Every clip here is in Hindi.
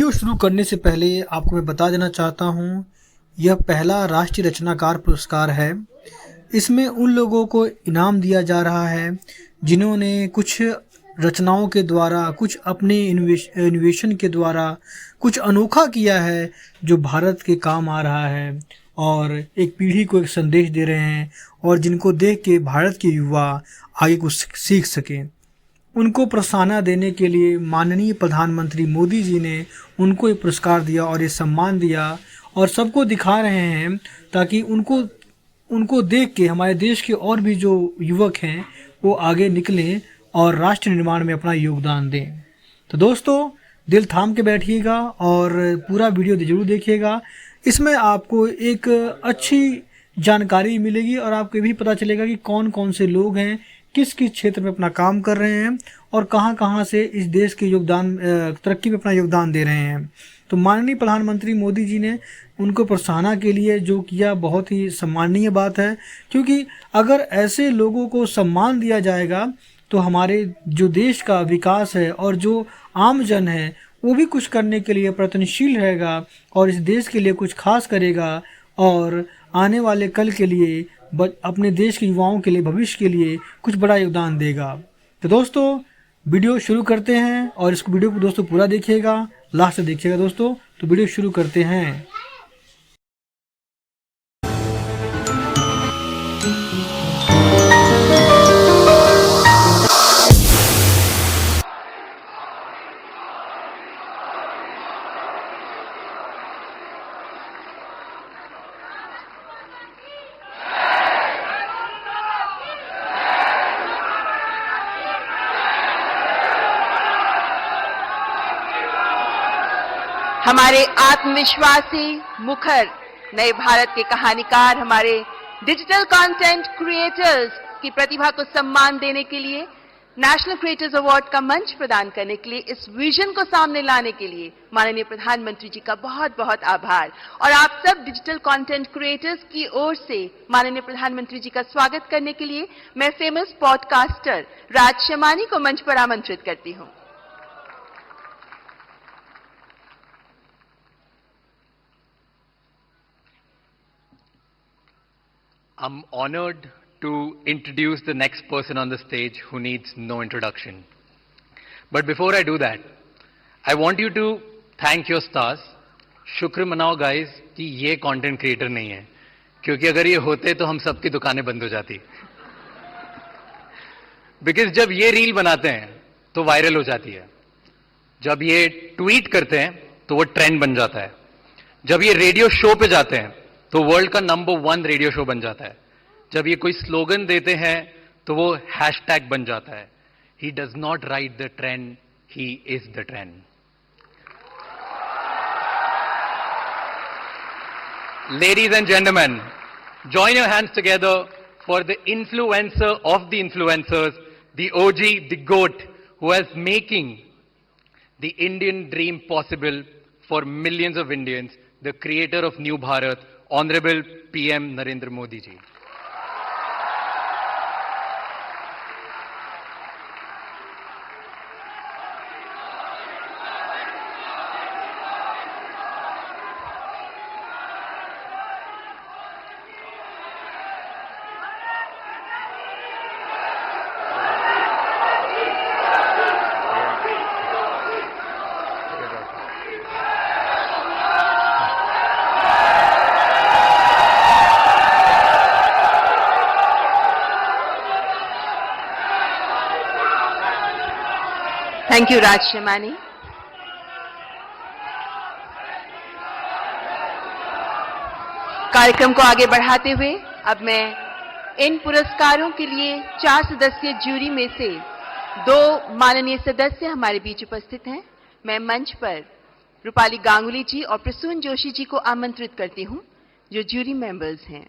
वीडियो शुरू करने से पहले आपको मैं बता देना चाहता हूँ, यह पहला राष्ट्रीय रचनाकार पुरस्कार है। इसमें उन लोगों को इनाम दिया जा रहा है जिन्होंने कुछ रचनाओं के द्वारा, कुछ अपने इन्वेशन के द्वारा कुछ अनोखा किया है जो भारत के काम आ रहा है और एक पीढ़ी को एक संदेश दे रहे हैं और जिनको देख के भारत के युवा आगे कुछ सीख सकें। उनको प्रोत्साहन देने के लिए माननीय प्रधानमंत्री मोदी जी ने उनको ये पुरस्कार दिया और ये सम्मान दिया और सबको दिखा रहे हैं ताकि उनको देख के हमारे देश के और भी जो युवक हैं वो आगे निकलें और राष्ट्र निर्माण में अपना योगदान दें। तो दोस्तों, दिल थाम के बैठिएगा और पूरा वीडियो ज़रूर देखिएगा। इसमें आपको एक अच्छी जानकारी मिलेगी और आपको ये भी पता चलेगा कि कौन कौन से लोग हैं, किस किस क्षेत्र में अपना काम कर रहे हैं और कहां कहां से इस देश के तरक्की में अपना योगदान दे रहे हैं। तो माननीय प्रधानमंत्री मोदी जी ने उनको प्रोत्साहन के लिए जो किया बहुत ही सम्माननीय बात है, क्योंकि अगर ऐसे लोगों को सम्मान दिया जाएगा तो हमारे जो देश का विकास है और जो आम जन है वो भी कुछ करने के लिए प्रयत्नशील रहेगा और इस देश के लिए कुछ खास करेगा और आने वाले कल के लिए अपने देश के युवाओं के लिए, भविष्य के लिए कुछ बड़ा योगदान देगा। तो दोस्तों, वीडियो शुरू करते हैं और इस वीडियो को दोस्तों पूरा देखिएगा, लास्ट तक देखिएगा दोस्तों। तो वीडियो शुरू करते हैं। हमारे आत्मविश्वासी मुखर नए भारत के कहानीकार, हमारे डिजिटल कंटेंट क्रिएटर्स की प्रतिभा को सम्मान देने के लिए, नेशनल क्रिएटर्स अवार्ड का मंच प्रदान करने के लिए, इस विजन को सामने लाने के लिए माननीय प्रधानमंत्री जी का बहुत बहुत आभार। और आप सब डिजिटल कंटेंट क्रिएटर्स की ओर से माननीय प्रधानमंत्री जी का स्वागत करने के लिए मैं फेमस पॉडकास्टर राज शमानी को मंच पर आमंत्रित करती हूं। I'm honored to introduce the next person on the stage who needs no introduction. But before I do that, I want you to thank your stars. शुक्र मनाओ guys कि ये content creator नहीं है, क्योंकि अगर ये होते तो हम सबकी दुकानें बंद हो जाती। Because जब ये रील बनाते हैं तो वायरल हो जाती है, जब ये ट्वीट करते हैं तो वो ट्रेंड बन जाता है, जब ये रेडियो शो पे जाते हैं तो वर्ल्ड का नंबर 1 रेडियो शो बन जाता है, जब ये कोई स्लोगन देते हैं तो वो हैशटैग बन जाता है। He does not write the trend, he is the trend. Ladies and gentleman, join your hands together for the influencer of the influencers, the OG, the GOAT, who is making the Indian dream possible for millions of Indians, the creator of New Bharat, Honorable PM Narendra Modi ji. Thank you Raj Shamani. कार्यक्रम को आगे बढ़ाते हुए अब मैं इन पुरस्कारों के लिए 4 सदस्यीय ज्यूरी में से 2 माननीय सदस्य हमारे बीच उपस्थित हैं। मैं मंच पर रूपाली गांगुली जी और प्रसून जोशी जी को आमंत्रित करती हूं, जो ज्यूरी मेंबर्स हैं।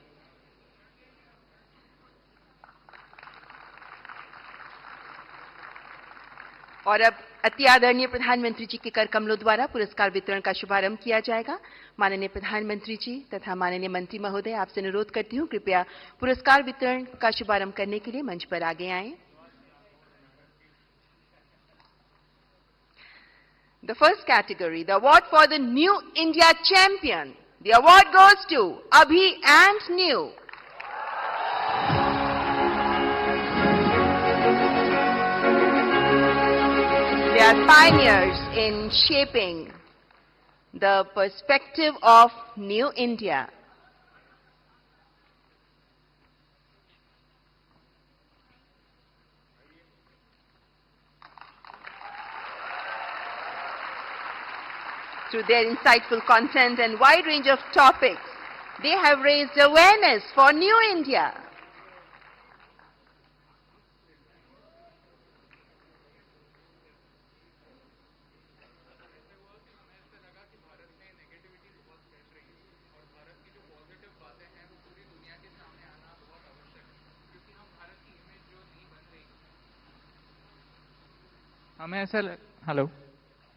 और अब अति आदरणीय प्रधानमंत्री जी के कर कमलों द्वारा पुरस्कार वितरण का शुभारंभ किया जाएगा। माननीय प्रधानमंत्री जी तथा माननीय मंत्री महोदय, आपसे अनुरोध करती हूं कृपया पुरस्कार वितरण का शुभारंभ करने के लिए मंच पर आगे आएं। The first category, the award for the New India Champion. The award goes to Abhi and New. They are pioneers in shaping the perspective of New India. Through their insightful content and wide range of topics, they have raised awareness for New India.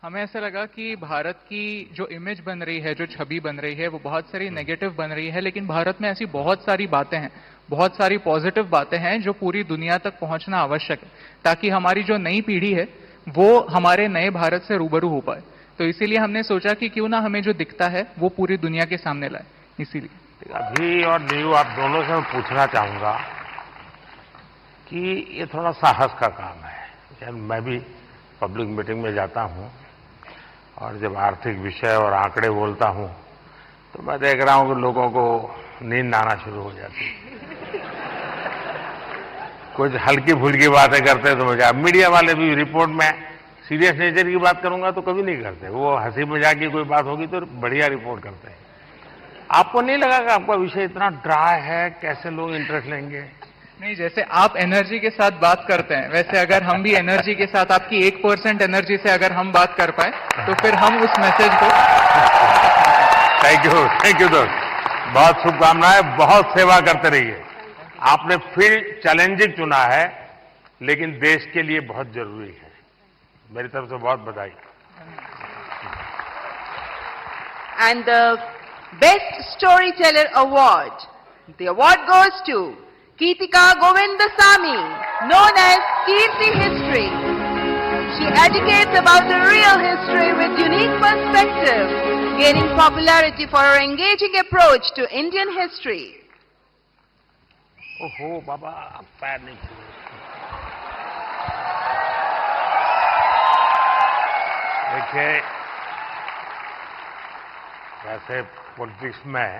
हमें ऐसा लगा कि भारत की जो इमेज बन रही है, जो छवि बन रही है, वो बहुत सारी नेगेटिव बन रही है, लेकिन भारत में ऐसी बहुत सारी बातें हैं, बहुत सारी पॉजिटिव बातें हैं जो पूरी दुनिया तक पहुंचना आवश्यक है, ताकि हमारी जो नई पीढ़ी है वो हमारे नए भारत से रूबरू हो पाए। तो इसीलिए हमने सोचा कि क्यों ना हमें जो दिखता है वो पूरी दुनिया के सामने लाए। इसीलिए अभी और न्यू आप दोनों से मैं पूछना चाहूंगा कि ये थोड़ा साहस का काम है। मैं भी पब्लिक मीटिंग में जाता हूं और जब आर्थिक विषय और आंकड़े बोलता हूं तो मैं देख रहा हूं कि लोगों को नींद आना शुरू हो जाती है। कुछ हल्की फुल्की बातें करते हैं तो मजा। मीडिया वाले भी रिपोर्ट में सीरियस नेचर की बात करूंगा तो कभी नहीं करते, वो हंसी मजाक की कोई बात होगी तो बढ़िया रिपोर्ट करते हैं। आपको नहीं लगा कि आपका विषय इतना ड्राई है, कैसे लोग इंटरेस्ट लेंगे? नहीं, जैसे आप एनर्जी के साथ बात करते हैं, वैसे अगर हम भी एनर्जी के साथ, आपकी 1% एनर्जी से अगर हम बात कर पाए तो फिर हम उस मैसेज को। थैंक यू दोस्त, बहुत शुभकामनाएं, बहुत सेवा करते रहिए। आपने फील्ड चैलेंजिंग चुना है लेकिन देश के लिए बहुत जरूरी है। मेरी तरफ से बहुत बधाई। And the Best Storyteller Award. The award goes to Keetika Govindasamy, known as Kirti History. She educates about the real history with unique perspective, gaining popularity for her engaging approach to Indian history. ओहो बाबा, आप पैर नहीं छुए। देखिए, वैसे पॉलिटिक्स में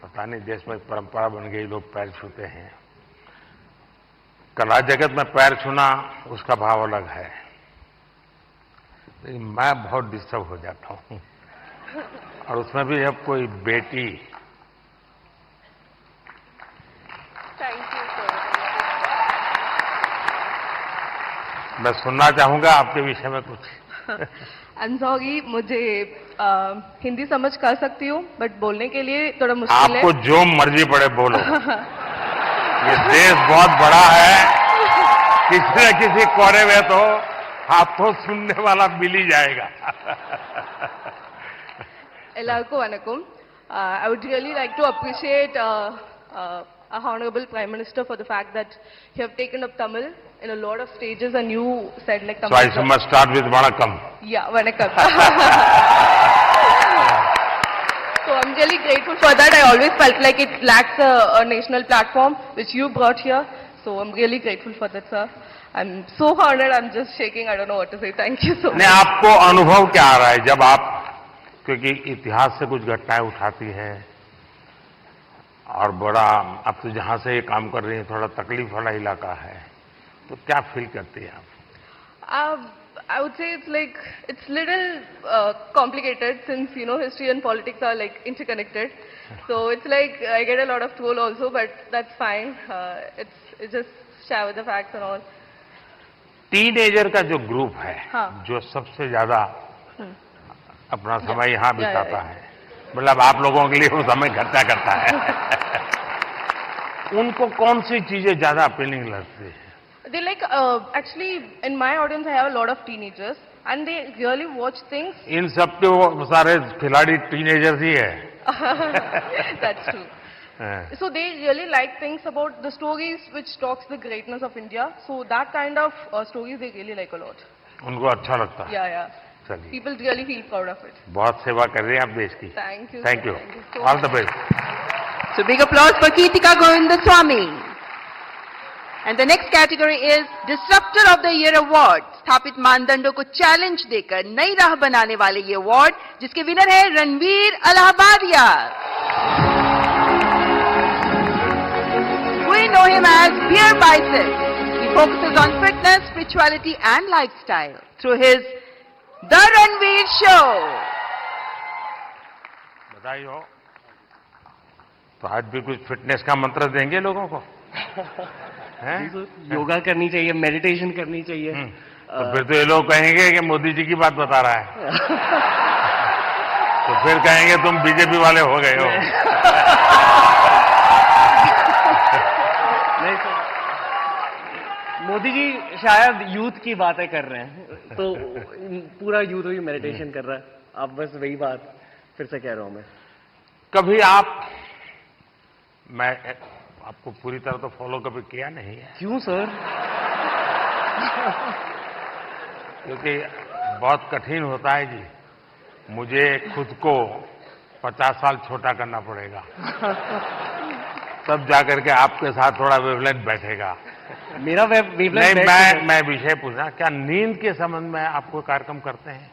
पता नहीं देश में एक परंपरा बन गई, लोग पैर छूते हैं। कला जगत में पैर छूना उसका भाव अलग है, लेकिन मैं बहुत डिस्टर्ब हो जाता हूं, और उसमें भी जब कोई बेटी। Thank you, sir. मैं सुनना चाहूंगा आपके विषय में कुछ। अंजोगी, मुझे हिंदी समझ कर सकती हूँ, बट बोलने के लिए थोड़ा मुश्किल है। आपको जो मर्जी पड़े बोलो। ये देश बहुत बड़ा है, किसी न किसी कोने में तो आपको सुनने वाला मिल ही जाएगा। Ellarku vanakkam. I would really like to appreciate our Honorable Prime Minister for the fact that you have taken up Tamil in a lot of stages, and you said like Tamil. So I must start with Vanakkam. Yeah, vanakkam. So I'm really grateful for that. I always felt like it lacks a national platform, which you brought here. So I'm really grateful for that, sir. I'm so honored. I'm just shaking. I don't know what to say. Thank you so much. नहीं, आपको अनुभव क्या आ रहा है जब आप, क्योंकि इतिहास से कुछ घटनाएं उठाती हैं और बड़ा, अब तो जहां से ये काम कर रही है थोड़ा तकलीफ वाला इलाका है, तो क्या फील करती है आप? I would say it's little complicated, since history and politics are like interconnected. So it's like I get a lot of troll also, but that's fine. It's just share with the facts and all. Teenager का जो ग्रुप है, हाँ। जो सबसे ज्यादा अपना समय यहाँ बिताता है, मतलब आप लोगों के लिए वो समय खर्चा करता है, उनको कौन सी चीजें ज्यादा अपीलिंग लगती है? They like actually in my audience I have a lot of teenagers and they really watch things. इन सब के वो सारे खिलाड़ी टीनेजर्स ही है। That's true. So they really like things about the stories which talks the greatness of India. So that kind of stories they really like a lot. उनको अच्छा लगता है। Yeah, yeah. चलिए, people really feel proud of it. बहुत सेवा कर रहे हैं आप देश की. Thank you. Thank sir. You. Thank you so all the much. Best. So big applause for Geetika Govindaswamy. And the next category is Disruptor of the Year Award. स्थापित मानदंडों को चैलेंज देकर नई राह बनाने वाले ये अवार्ड, जिसके विनर है Ranveer Allahbadia. We know him as Beer Bicep. He focuses on fitness, spirituality and lifestyle through his The Ranveer Show. बधाई हो. तो आज भी कुछ फिटनेस का मंत्र देंगे लोगों को. हैं? योगा करनी चाहिए, मेडिटेशन करनी चाहिए. तो फिर तो ये लोग कहेंगे कि मोदी जी की बात बता रहा है. तो फिर कहेंगे तुम बीजेपी वाले हो गए हो. नहीं सर, मोदी जी शायद यूथ की बातें कर रहे हैं, तो पूरा यूथ ही मेडिटेशन कर रहा है. आप बस वही बात फिर से कह रहा हूं मैं. कभी मैं आपको पूरी तरह तो फॉलो कभी किया नहीं है, क्यों सर? क्योंकि बहुत कठिन होता है जी. मुझे खुद को 50 साल छोटा करना पड़ेगा, तब जाकर के आपके साथ थोड़ा वेवलेंथ बैठेगा. मेरा वेवलेंथ नहीं, मैं विषय पूछना, क्या नींद के संबंध में आपको कार्यक्रम करते हैं?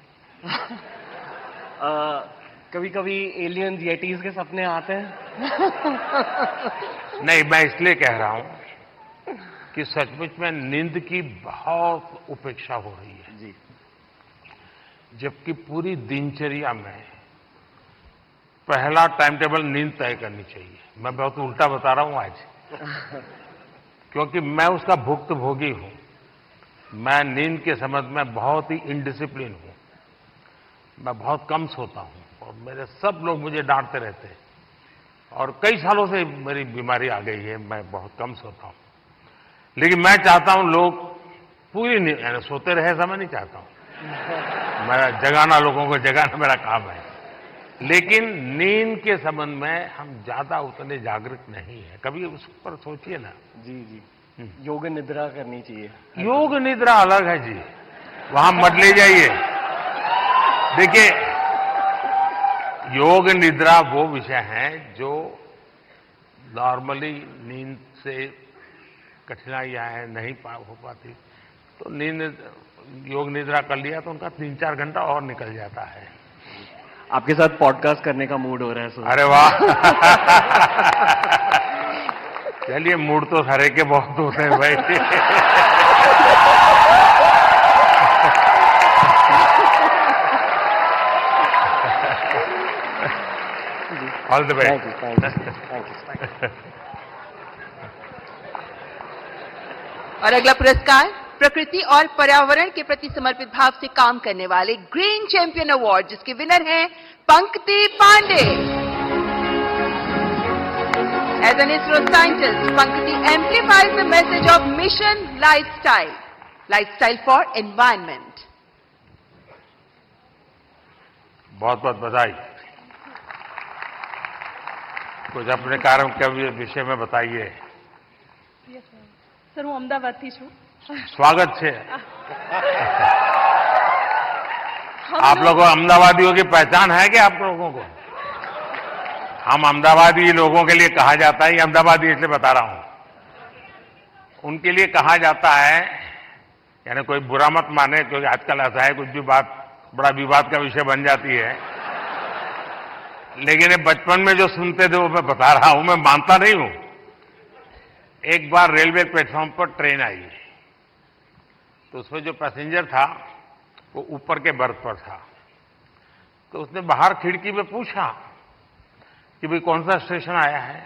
कभी कभी एलियंस येटीज के सपने आते हैं. नहीं, मैं इसलिए कह रहा हूं कि सचमुच में नींद की बहुत उपेक्षा हो रही है जी. जबकि पूरी दिनचर्या में पहला टाइम टेबल नींद तय करनी चाहिए. मैं बहुत उल्टा बता रहा हूं आज, क्योंकि मैं उसका भुक्तभोगी हूं. मैं नींद के संबंध में बहुत ही इनडिसिप्लिन हूं. मैं बहुत कम सोता हूं और मेरे सब लोग मुझे डांटते रहते हैं, और कई सालों से मेरी बीमारी आ गई है. मैं बहुत कम सोता हूं, लेकिन मैं चाहता हूं लोग पूरी नींद, यानी सोते रहे ऐसा मैं नहीं चाहता हूं. मेरा जगाना, लोगों को जगाना मेरा काम है. लेकिन नींद के संबंध में हम ज्यादा उतने जागरूक नहीं है. कभी उस पर सोचिए ना. जी जी. योग निद्रा करनी चाहिए. योग निद्रा अलग है जी, वहां मत ले जाइए. देखिए, योग निद्रा वो विषय है जो नॉर्मली नींद से कठिनाइयां हैं, नहीं हो पाती. तो योग निद्रा कर लिया तो उनका 3-4 घंटा और निकल जाता है. आपके साथ पॉडकास्ट करने का मूड हो रहा है सर. अरे वाह. चलिए, मूड तो हरे के बहुत होते हैं भाई. All the best. Thank you. और अगला पुरस्कार प्रकृति और पर्यावरण के प्रति समर्पित भाव से काम करने वाले ग्रीन चैंपियन अवार्ड, जिसके विनर हैं पंकति Pandey. As an ISRO scientist, Pankati amplifies the message of Mission Lifestyle for Environment. बहुत बहुत बधाई. कुछ अपने कार्य के विषय में बताइए. સર હું અમદાવાદથી છું. स्वागत है. आप लोगों अहमदाबादियों की पहचान है क्या आप लोगों को? हम अहमदाबादी लोगों के लिए कहा जाता है, ये अहमदाबादी इसलिए बता रहा हूं, उनके लिए कहा जाता है, यानी कोई बुरा मत माने, क्योंकि आजकल ऐसा है कुछ भी बात बड़ा विवाद का विषय बन जाती है. लेकिन ये बचपन में जो सुनते थे वो मैं बता रहा हूं. मैं मानता नहीं हूं. एक बार रेलवे प्लेटफॉर्म पर ट्रेन आई, तो उसमें जो पैसेंजर था वो ऊपर के बर्थ पर था. तो उसने बाहर खिड़की में पूछा कि भाई कौन सा स्टेशन आया है.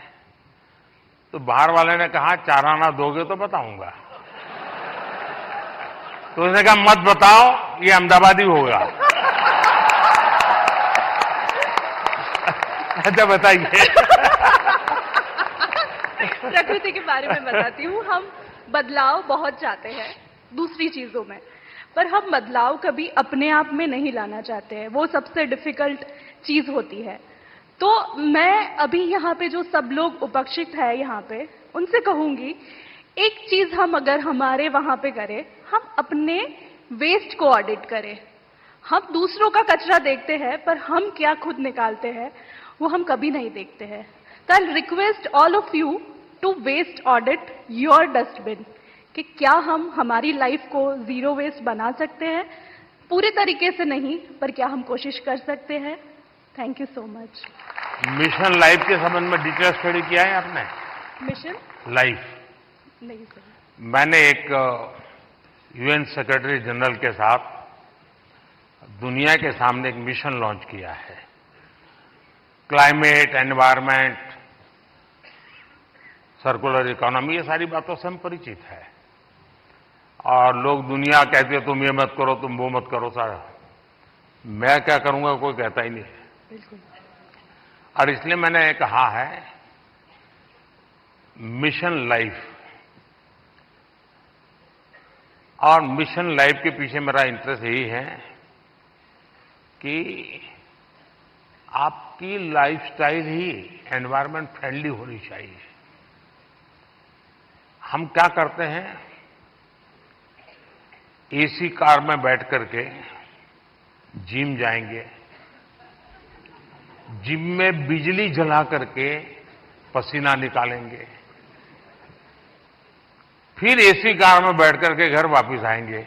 तो बाहर वाले ने कहा 4 आना दोगे तो बताऊंगा. तो उसने कहा मत बताओ, ये अहमदाबादी होगा. अच्छा बताइए. प्रकृति के बारे में बताती हूँ. हम बदलाव बहुत चाहते हैं दूसरी चीजों में, पर हम बदलाव कभी अपने आप में नहीं लाना चाहते हैं. वो सबसे डिफिकल्ट चीज होती है. तो मैं अभी यहाँ पे जो सब लोग उपस्थित है यहाँ पे, उनसे कहूंगी, एक चीज हम अगर हमारे वहां पे करें, हम अपने वेस्ट को ऑडिट करें. हम दूसरों का कचरा देखते हैं, पर हम क्या खुद निकालते हैं वो हम कभी नहीं देखते हैं। तो I request all of you to waste audit your dustbin, कि क्या हम हमारी लाइफ को जीरो वेस्ट बना सकते हैं। पूरे तरीके से नहीं, पर क्या हम कोशिश कर सकते हैं। Thank you so much. Mission life के संबंध में डिटेल स्टडी किया है आपने? मिशन लाइफ नहीं सर। मैंने एक यूएन सेक्रेटरी जनरल के साथ दुनिया के सामने एक मिशन लॉन्च किया है। क्लाइमेट, एनवायरमेंट, सर्कुलर इकोनॉमी, ये सारी बातों से हम परिचित है। और लोग दुनिया कहते हैं तुम ये मत करो, तुम वो मत करो, सारा मैं क्या करूंगा कोई कहता ही नहीं है। बिल्कुल। और इसलिए मैंने कहा है मिशन लाइफ। और मिशन लाइफ के पीछे मेरा इंटरेस्ट यही है कि आपकी लाइफस्टाइल ही एनवायरमेंट फ्रेंडली होनी चाहिए। हम क्या करते हैं, एसी कार में बैठ करके जिम जाएंगे, जिम में बिजली जला करके पसीना निकालेंगे, फिर एसी कार में बैठ करके घर वापस आएंगे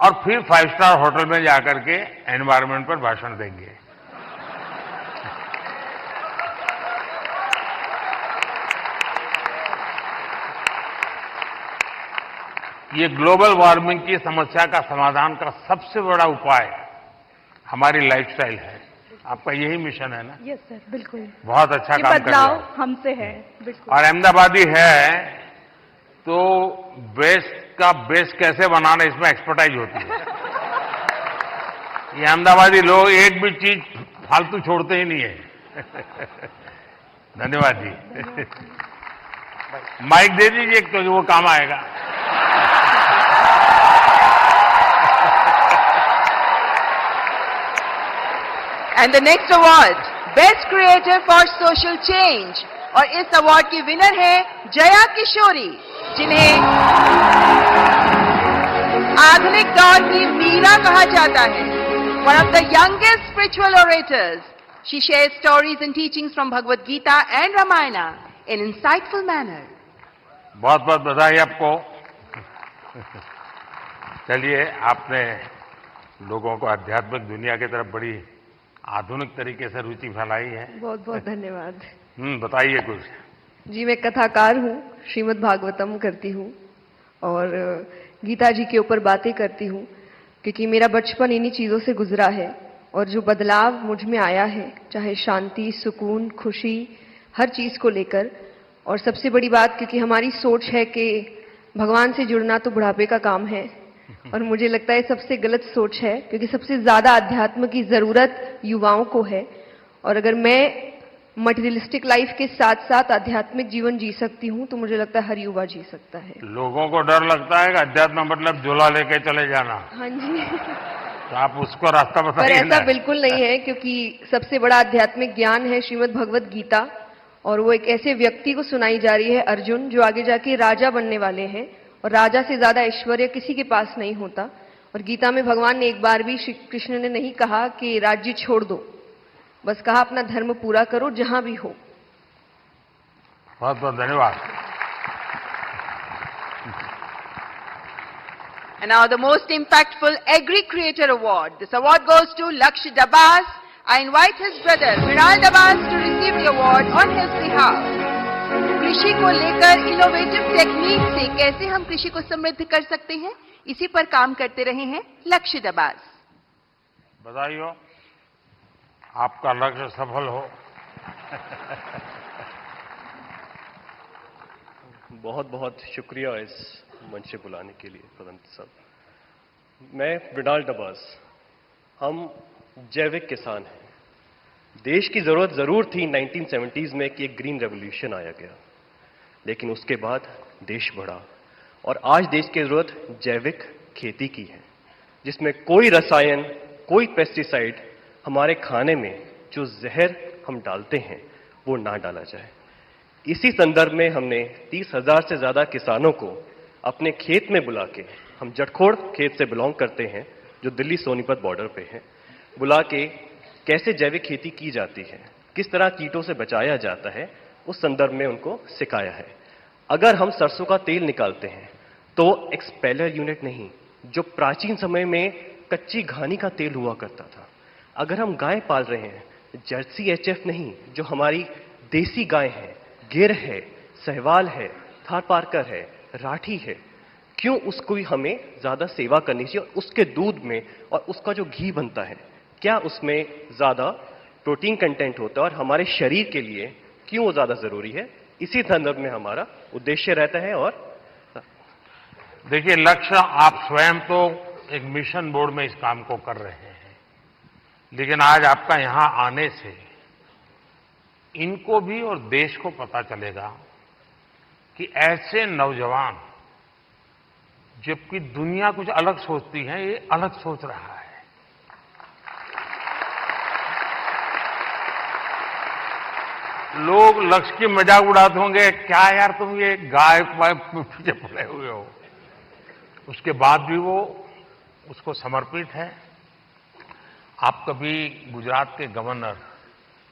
और फिर 5 स्टार होटल में जाकर के एनवायरमेंट पर भाषण देंगे। ये ग्लोबल वार्मिंग की समस्या का समाधान का सबसे बड़ा उपाय हमारी लाइफस्टाइल है। आपका यही मिशन है ना? यस सर, बिल्कुल। बहुत अच्छा ये काम कर रहे बदलाव हैं। हमसे है, बिल्कुल। और अहमदाबादी है तो वेस्ट का बेस कैसे बनाना, इसमें एक्सपर्टाइज होती है। ये अहमदाबादी लोग एक भी चीज फालतू छोड़ते ही नहीं है। धन्यवाद जी। माइक दे दीजिए क्योंकि वो काम आएगा। And the next award best creator for social change, और इस अवार्ड की विनर है जया किशोरी, जिन्हें आधुनिक दौर की मीरा कहा जाता है। One of the youngest spiritual orators, she shares stories and teachings from Bhagavad Gita and Ramayana in insightful manner. बहुत बहुत बधाई आपको। चलिए, आपने लोगों को आध्यात्मिक दुनिया की तरफ बड़ी आधुनिक तरीके से रुचि फैलाई है। बहुत बहुत धन्यवाद। बताइए कुछ। जी, मैं कथाकार हूँ, श्रीमद् भागवतम करती हूँ और गीता जी के ऊपर बातें करती हूँ, क्योंकि मेरा बचपन इन्हीं चीज़ों से गुजरा है। और जो बदलाव मुझ में आया है, चाहे शांति, सुकून, खुशी, हर चीज़ को लेकर। और सबसे बड़ी बात, क्योंकि हमारी सोच है कि भगवान से जुड़ना तो बुढ़ापे का काम है, और मुझे लगता है सबसे गलत सोच है, क्योंकि सबसे ज़्यादा अध्यात्म की ज़रूरत युवाओं को है। और अगर मैं मटेरियलिस्टिक लाइफ के साथ साथ आध्यात्मिक जीवन जी सकती हूँ, तो मुझे लगता है हर युवा जी सकता है। लोगों को डर लगता है कि अध्यात्म मतलब झोला लेके चले जाना। हाँ जी। तो आप उसको रास्ता पर बताइए ऐसा ना। बिल्कुल नहीं है, क्योंकि सबसे बड़ा आध्यात्मिक ज्ञान है श्रीमद् भगवद गीता, और वो एक ऐसे व्यक्ति को सुनाई जा रही है, अर्जुन, जो आगे जाके राजा बनने वाले हैं। और राजा से ज्यादा ऐश्वर्य किसी के पास नहीं होता। और गीता में भगवान ने एक बार भी, श्री कृष्ण ने नहीं कहा कि राज्य छोड़ दो, बस कहा अपना धर्म पूरा करो जहां भी हो। बहुत बहुत धन्यवाद। And now the most impactful Agri Creator Award. This award goes to Laksh Dabas. I invite his brother Mrinal Dabas to receive the award on his behalf. कृषि को लेकर इनोवेटिव टेक्निक से कैसे हम कृषि को समृद्ध कर सकते हैं, इसी पर काम करते रहे हैं लक्ष्य दबास। बधाई हो, आपका लक्ष्य सफल हो। बहुत बहुत शुक्रिया इस मंच से बुलाने के लिए प्रधानमंत्री साहब। मैं मृणाल डबास, हम जैविक किसान हैं। देश की जरूरत जरूर थी 1970s में कि एक ग्रीन रेवोल्यूशन आया गया, लेकिन उसके बाद देश बढ़ा और आज देश की जरूरत जैविक खेती की है, जिसमें कोई रसायन, कोई पेस्टिसाइड हमारे खाने में जो जहर हम डालते हैं वो ना डाला जाए। इसी संदर्भ में हमने 30,000 से ज्यादा किसानों को अपने खेत में बुला के, हम जटखोड़ खेत से बिलोंग करते हैं, जो दिल्ली सोनीपत बॉर्डर पे है, बुला के कैसे जैविक खेती की जाती है, किस तरह कीटों से बचाया जाता है, उस संदर्भ में उनको सिखाया है। अगर हम सरसों का तेल निकालते हैं तो एक्सपेलर यूनिट नहीं, जो प्राचीन समय में कच्ची घानी का तेल हुआ करता था। अगर हम गाय पाल रहे हैं, जर्सी एचएफ नहीं, जो हमारी देसी गाय है, गिर है, सहवाल है, थारपारकर है, राठी है, क्यों उसको ही हमें ज्यादा सेवा करनी चाहिए? और उसके दूध में और उसका जो घी बनता है, क्या उसमें ज्यादा प्रोटीन कंटेंट होता है और हमारे शरीर के लिए क्यों वो ज्यादा जरूरी है? इसी संदर्भ में हमारा उद्देश्य रहता है। और देखिए, लक्ष्य आप स्वयं तो एक मिशन बोर्ड में इस काम को कर रहे हैं, लेकिन आज आपका यहां आने से इनको भी और देश को पता चलेगा कि ऐसे नौजवान, जबकि दुनिया कुछ अलग सोचती है, ये अलग सोच रहा है। लोग लक्ष्य की मजाक उड़ाते होंगे, क्या यार तुम ये गाय पीछे पड़े हुए हो। उसके बाद भी वो उसको समर्पित है। आप कभी गुजरात के गवर्नर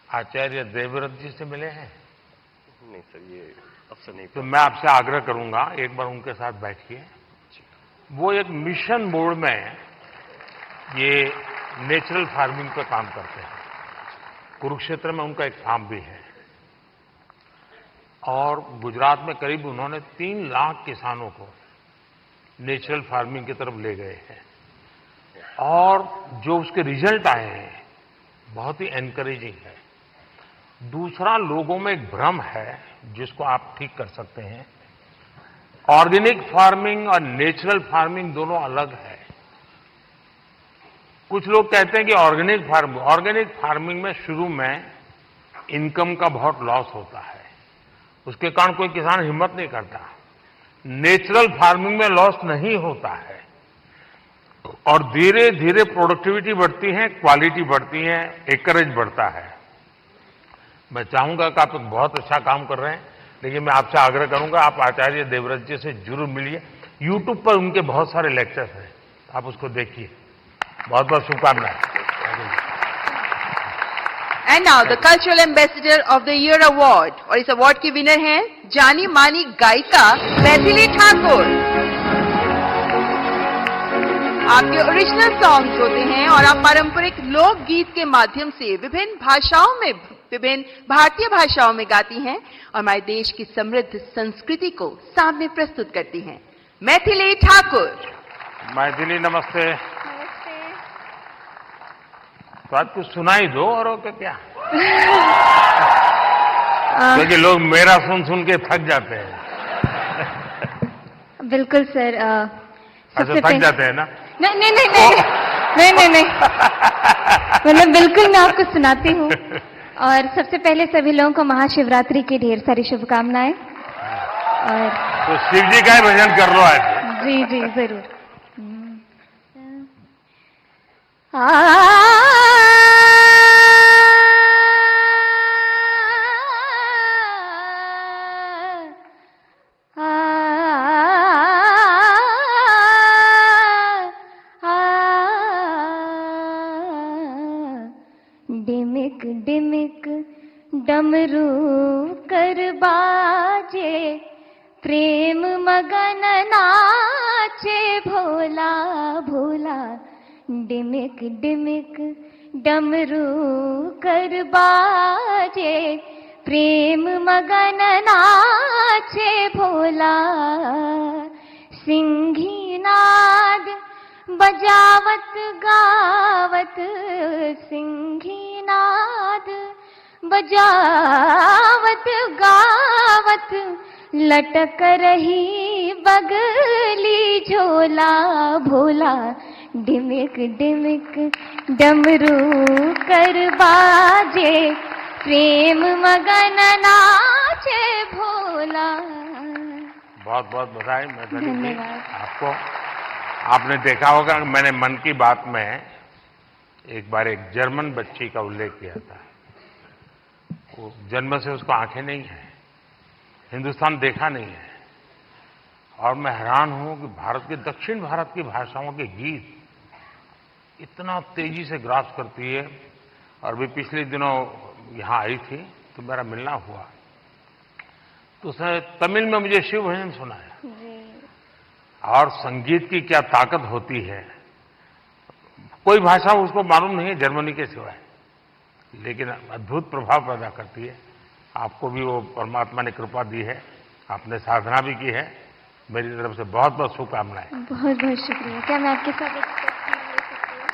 आचार्य देवव्रत जी से मिले हैं? नहीं सर, ये अवसर नहीं। तो मैं आपसे आग्रह करूंगा, एक बार उनके साथ बैठिए। वो एक मिशन बोर्ड में ये नेचुरल फार्मिंग पे काम करते हैं। कुरुक्षेत्र में उनका एक फार्म भी है और गुजरात में करीब उन्होंने 3 लाख किसानों को नेचुरल फार्मिंग की तरफ ले गए हैं और जो उसके रिजल्ट आए हैं बहुत ही एनकरेजिंग है। दूसरा, लोगों में एक भ्रम है जिसको आप ठीक कर सकते हैं। ऑर्गेनिक फार्मिंग और नेचुरल फार्मिंग दोनों अलग है। कुछ लोग कहते हैं कि ऑर्गेनिक फार्मिंग में शुरू में इनकम का बहुत लॉस होता है, उसके कारण कोई किसान हिम्मत नहीं करता। नेचुरल फार्मिंग में लॉस नहीं होता है और धीरे धीरे प्रोडक्टिविटी बढ़ती है, क्वालिटी बढ़ती है, एकरेज बढ़ता है। मैं चाहूंगा कि आप एक बहुत अच्छा काम कर रहे हैं, लेकिन मैं आपसे आग्रह करूंगा, आप आचार्य देवव्रत जी से जरूर मिलिए। यूट्यूब पर उनके बहुत सारे लेक्चर्स हैं, आप उसको देखिए। बहुत बहुत शुभकामनाएं। And now the cultural ambassador of the year award, और इस अवार्ड की विनर हैं जानी मानी गायिका मैथिली ठाकुर। आपके ओरिजिनल सॉन्ग्स होते हैं और आप पारंपरिक लोकगीत के माध्यम से विभिन्न भाषाओं में, विभिन्न भारतीय भाषाओं में गाती हैं और हमारे देश की समृद्ध संस्कृति को सामने प्रस्तुत करती हैं। मैथिली ठाकुर। मैथिली नमस्ते। तो आज कुछ सुनाई दो और क्या क्योंकि लोग मेरा सुन सुन के थक जाते हैं। बिल्कुल सर। अच्छा, थक जाते हैं ना? नहीं नहीं नहीं नहीं नहीं नहीं नहीं मतलब बिल्कुल मैं आपको सुनाती हूँ। और सबसे पहले सभी लोगों को महाशिवरात्रि की ढेर सारी शुभकामनाएं। और तो शिव जी का ही भजन कर लो आज। जी जी जरूर। डिमिक डिमिक डमरू कर बाजे, प्रेम मगन नाचे भोला भोला। डिमिक डिमिक डमरू कर बाजे, प्रेम मगन नाचे भोला। सिंही नाद बजावत गावत, सिंही नाद बजावत गावत, लटक रही बगली झोला भोला। डिमिक डिमिक डमरू कर बाजे, प्रेम मगन नाचे भोला। बहुत बहुत बधाई मैथिली जी धन्यवाद आपको। आपने देखा होगा, मैंने मन की बात में एक बार एक जर्मन बच्ची का उल्लेख किया था। वो जन्म से उसको आंखें नहीं है, हिंदुस्तान देखा नहीं है, और मैं हैरान हूं कि भारत के दक्षिण भारत की भाषाओं के गीत इतना तेजी से ग्रास करती है। और भी पिछले दिनों यहाँ आई थी तो मेरा मिलना हुआ, तो उसने तमिल में मुझे शिव भजन सुनाया। और संगीत की क्या ताकत होती है, कोई भाषा उसको मालूम नहीं है जर्मनी के सिवाय, लेकिन अद्भुत प्रभाव पैदा करती है। आपको भी वो परमात्मा ने कृपा दी है, आपने साधना भी की है। मेरी तरफ से बहुत बहुत शुभकामनाएं। बहुत बहुत शुक्रिया। क्या मैं आपके साथ एक तस्वीर ले सकती हूँ?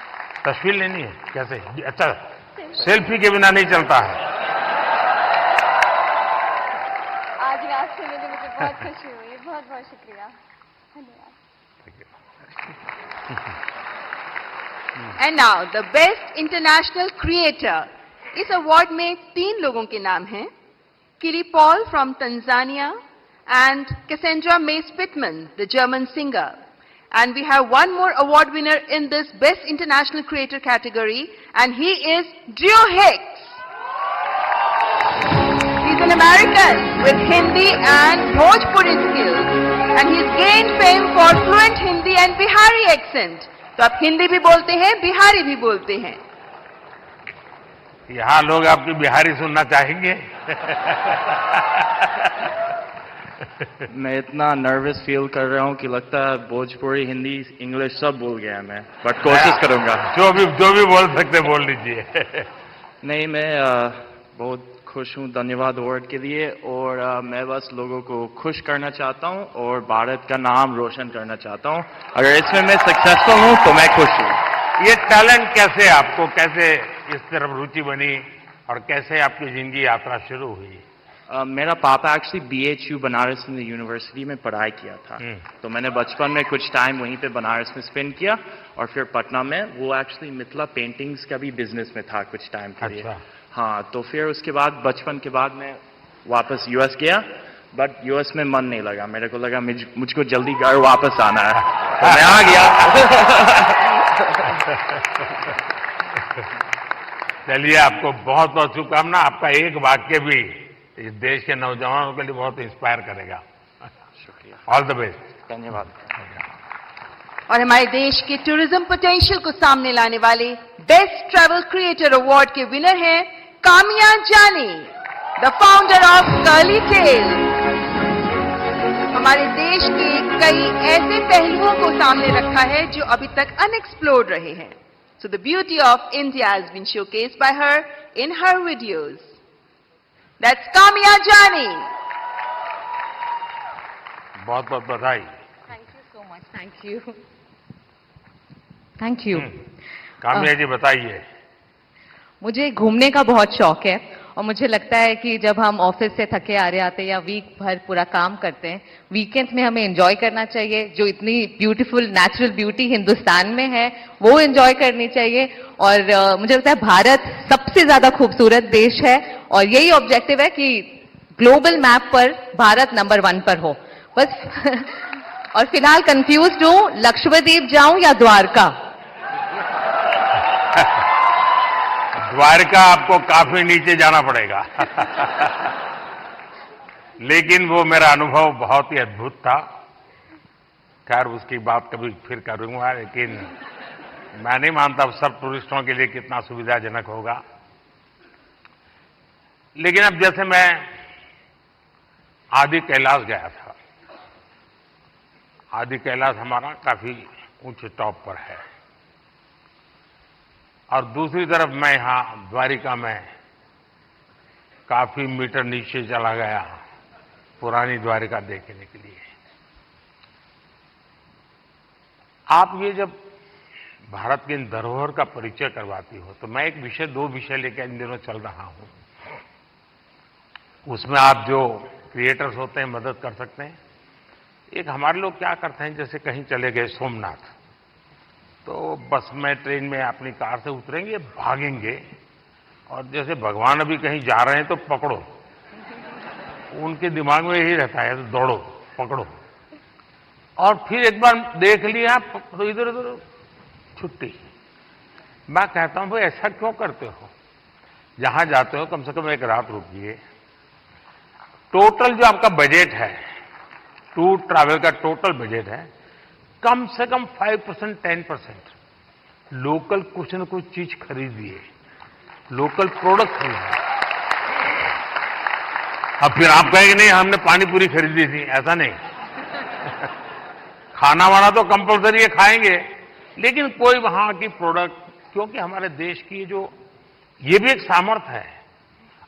तस्वीर लेनी है? कैसे? अच्छा, सेल्फी के बिना नहीं चलता है। आज रात से मिले, मुझे बहुत खुशी हुई। बहुत बहुत शुक्रिया, धन्यवाद। And now the Best International Creator. इस अवार्ड में 3 लोगों के नाम हैं, किली Paul from Tanzania and Cassandra May Spitman, the German singer. And we have one more award winner in this Best International Creator category, and he is Drew Hicks. He's an American with Hindi and Bhojpuri skills, and he's gained fame for fluent Hindi and Bihari accent. तो आप हिंदी भी बोलते हैं, बिहारी भी बोलते हैं। यहाँ लोग आपकी बिहारी सुनना चाहेंगे। मैं इतना नर्वस फील कर रहा हूँ कि लगता है भोजपुरी, हिंदी, इंग्लिश सब भूल गया मैं, बट कोशिश करूंगा। जो भी बोल सकते बोल लीजिए। नहीं, मैं बहुत खुश हूँ, धन्यवाद अवार्ड के लिए। और मैं बस लोगों को खुश करना चाहता हूँ और भारत का नाम रोशन करना चाहता हूँ। अगर इसमें मैं सक्सेसफुल हूँ तो मैं खुश हूँ। ये टैलेंट कैसे आपको, कैसे इस तरफ रुचि बनी और कैसे आपकी जिंदगी यात्रा शुरू हुई? मेरा पापा actually BHU Banaras Hindu university में पढ़ाई किया था, तो मैंने बचपन में कुछ टाइम वहीं पे बनारस में स्पेंड किया। और फिर पटना में वो एक्चुअली मिथिला पेंटिंग्स का भी बिजनेस में था कुछ टाइम के लिए। हाँ, तो फिर उसके बाद बचपन के बाद मैं वापस US गया, बट US में मन नहीं लगा। मेरे को लगा मुझको जल्दी घर वापस आना है, तो मैं आ गया। चलिए, आपको बहुत बहुत शुभकामना। आपका एक वाक्य भी इस देश के नौजवानों के लिए बहुत इंस्पायर करेगा। शुक्रिया, ऑल द बेस्ट। धन्यवाद। और हमारे देश के टूरिज्म पोटेंशियल को सामने लाने वाले बेस्ट ट्रैवल क्रिएटर अवार्ड के विनर हैं Kamiya Jaani, the founder of Curly Tales. हमारे देश के कई ऐसे पहलुओं को सामने रखा है जो अभी तक अनएक्सप्लोर्ड रहे हैं। So the beauty of India has been showcased by her in her videos. That's Kamya Jani. बहुत बहुत बधाई। Thank you so much. Thank you. Thank you. Kamiya जी बताइए। मुझे घूमने का बहुत शौक है और मुझे लगता है कि जब हम ऑफिस से थके आ रहे आते हैं या वीक भर पूरा काम करते हैं, वीकेंड्स में हमें एंजॉय करना चाहिए। जो इतनी ब्यूटीफुल नेचुरल ब्यूटी हिंदुस्तान में है वो एंजॉय करनी चाहिए। और मुझे लगता है भारत सबसे ज्यादा खूबसूरत देश है और यही ऑब्जेक्टिव है कि ग्लोबल मैप पर भारत नंबर 1 पर हो बस। और फिलहाल कंफ्यूज्ड हूं, लक्षद्वीप जाऊं या द्वारका? द्वारका आपको काफी नीचे जाना पड़ेगा। लेकिन वो मेरा अनुभव बहुत ही अद्भुत था। खैर, उसकी बात कभी फिर करूंगा, लेकिन मैं नहीं मानता सब टूरिस्टों के लिए कितना सुविधाजनक होगा। लेकिन अब जैसे मैं आदि कैलाश गया था, आदि कैलाश हमारा काफी ऊंचे टॉप पर है, और दूसरी तरफ मैं यहां द्वारिका में काफी मीटर नीचे चला गया पुरानी द्वारिका देखने के लिए। आप ये जब भारत के इन धरोहर का परिचय करवाती हो, तो मैं एक विषय, 2 विषय लेकर इन दिनों चल रहा हूं। उसमें आप जो क्रिएटर्स होते हैं मदद कर सकते हैं। एक हमारे लोग क्या करते हैं, जैसे कहीं चले गए सोमनाथ, तो बस में, ट्रेन में अपनी कार से उतरेंगे, भागेंगे, और जैसे भगवान अभी कहीं जा रहे हैं तो पकड़ो। उनके दिमाग में यही रहता है, तो दौड़ो, पकड़ो, और फिर एक बार देख लिया तो इधर उधर छुट्टी। मैं कहता हूं भाई ऐसा क्यों करते हो? जहां जाते हो कम से कम एक रात रुकिए। टोटल जो आपका बजट है, टूर ट्रैवल का टोटल बजट है, कम से कम 5%, 10% लोकल कुछ न कुछ चीज खरीदिए, लोकल प्रोडक्ट खरीदिए। अब फिर आप कहेंगे नहीं हमने पानी पूरी खरीदी थी, ऐसा नहीं। खाना वाना तो कंपलसरी है, खाएंगे, लेकिन कोई वहां की प्रोडक्ट, क्योंकि हमारे देश की ये भी एक सामर्थ्य है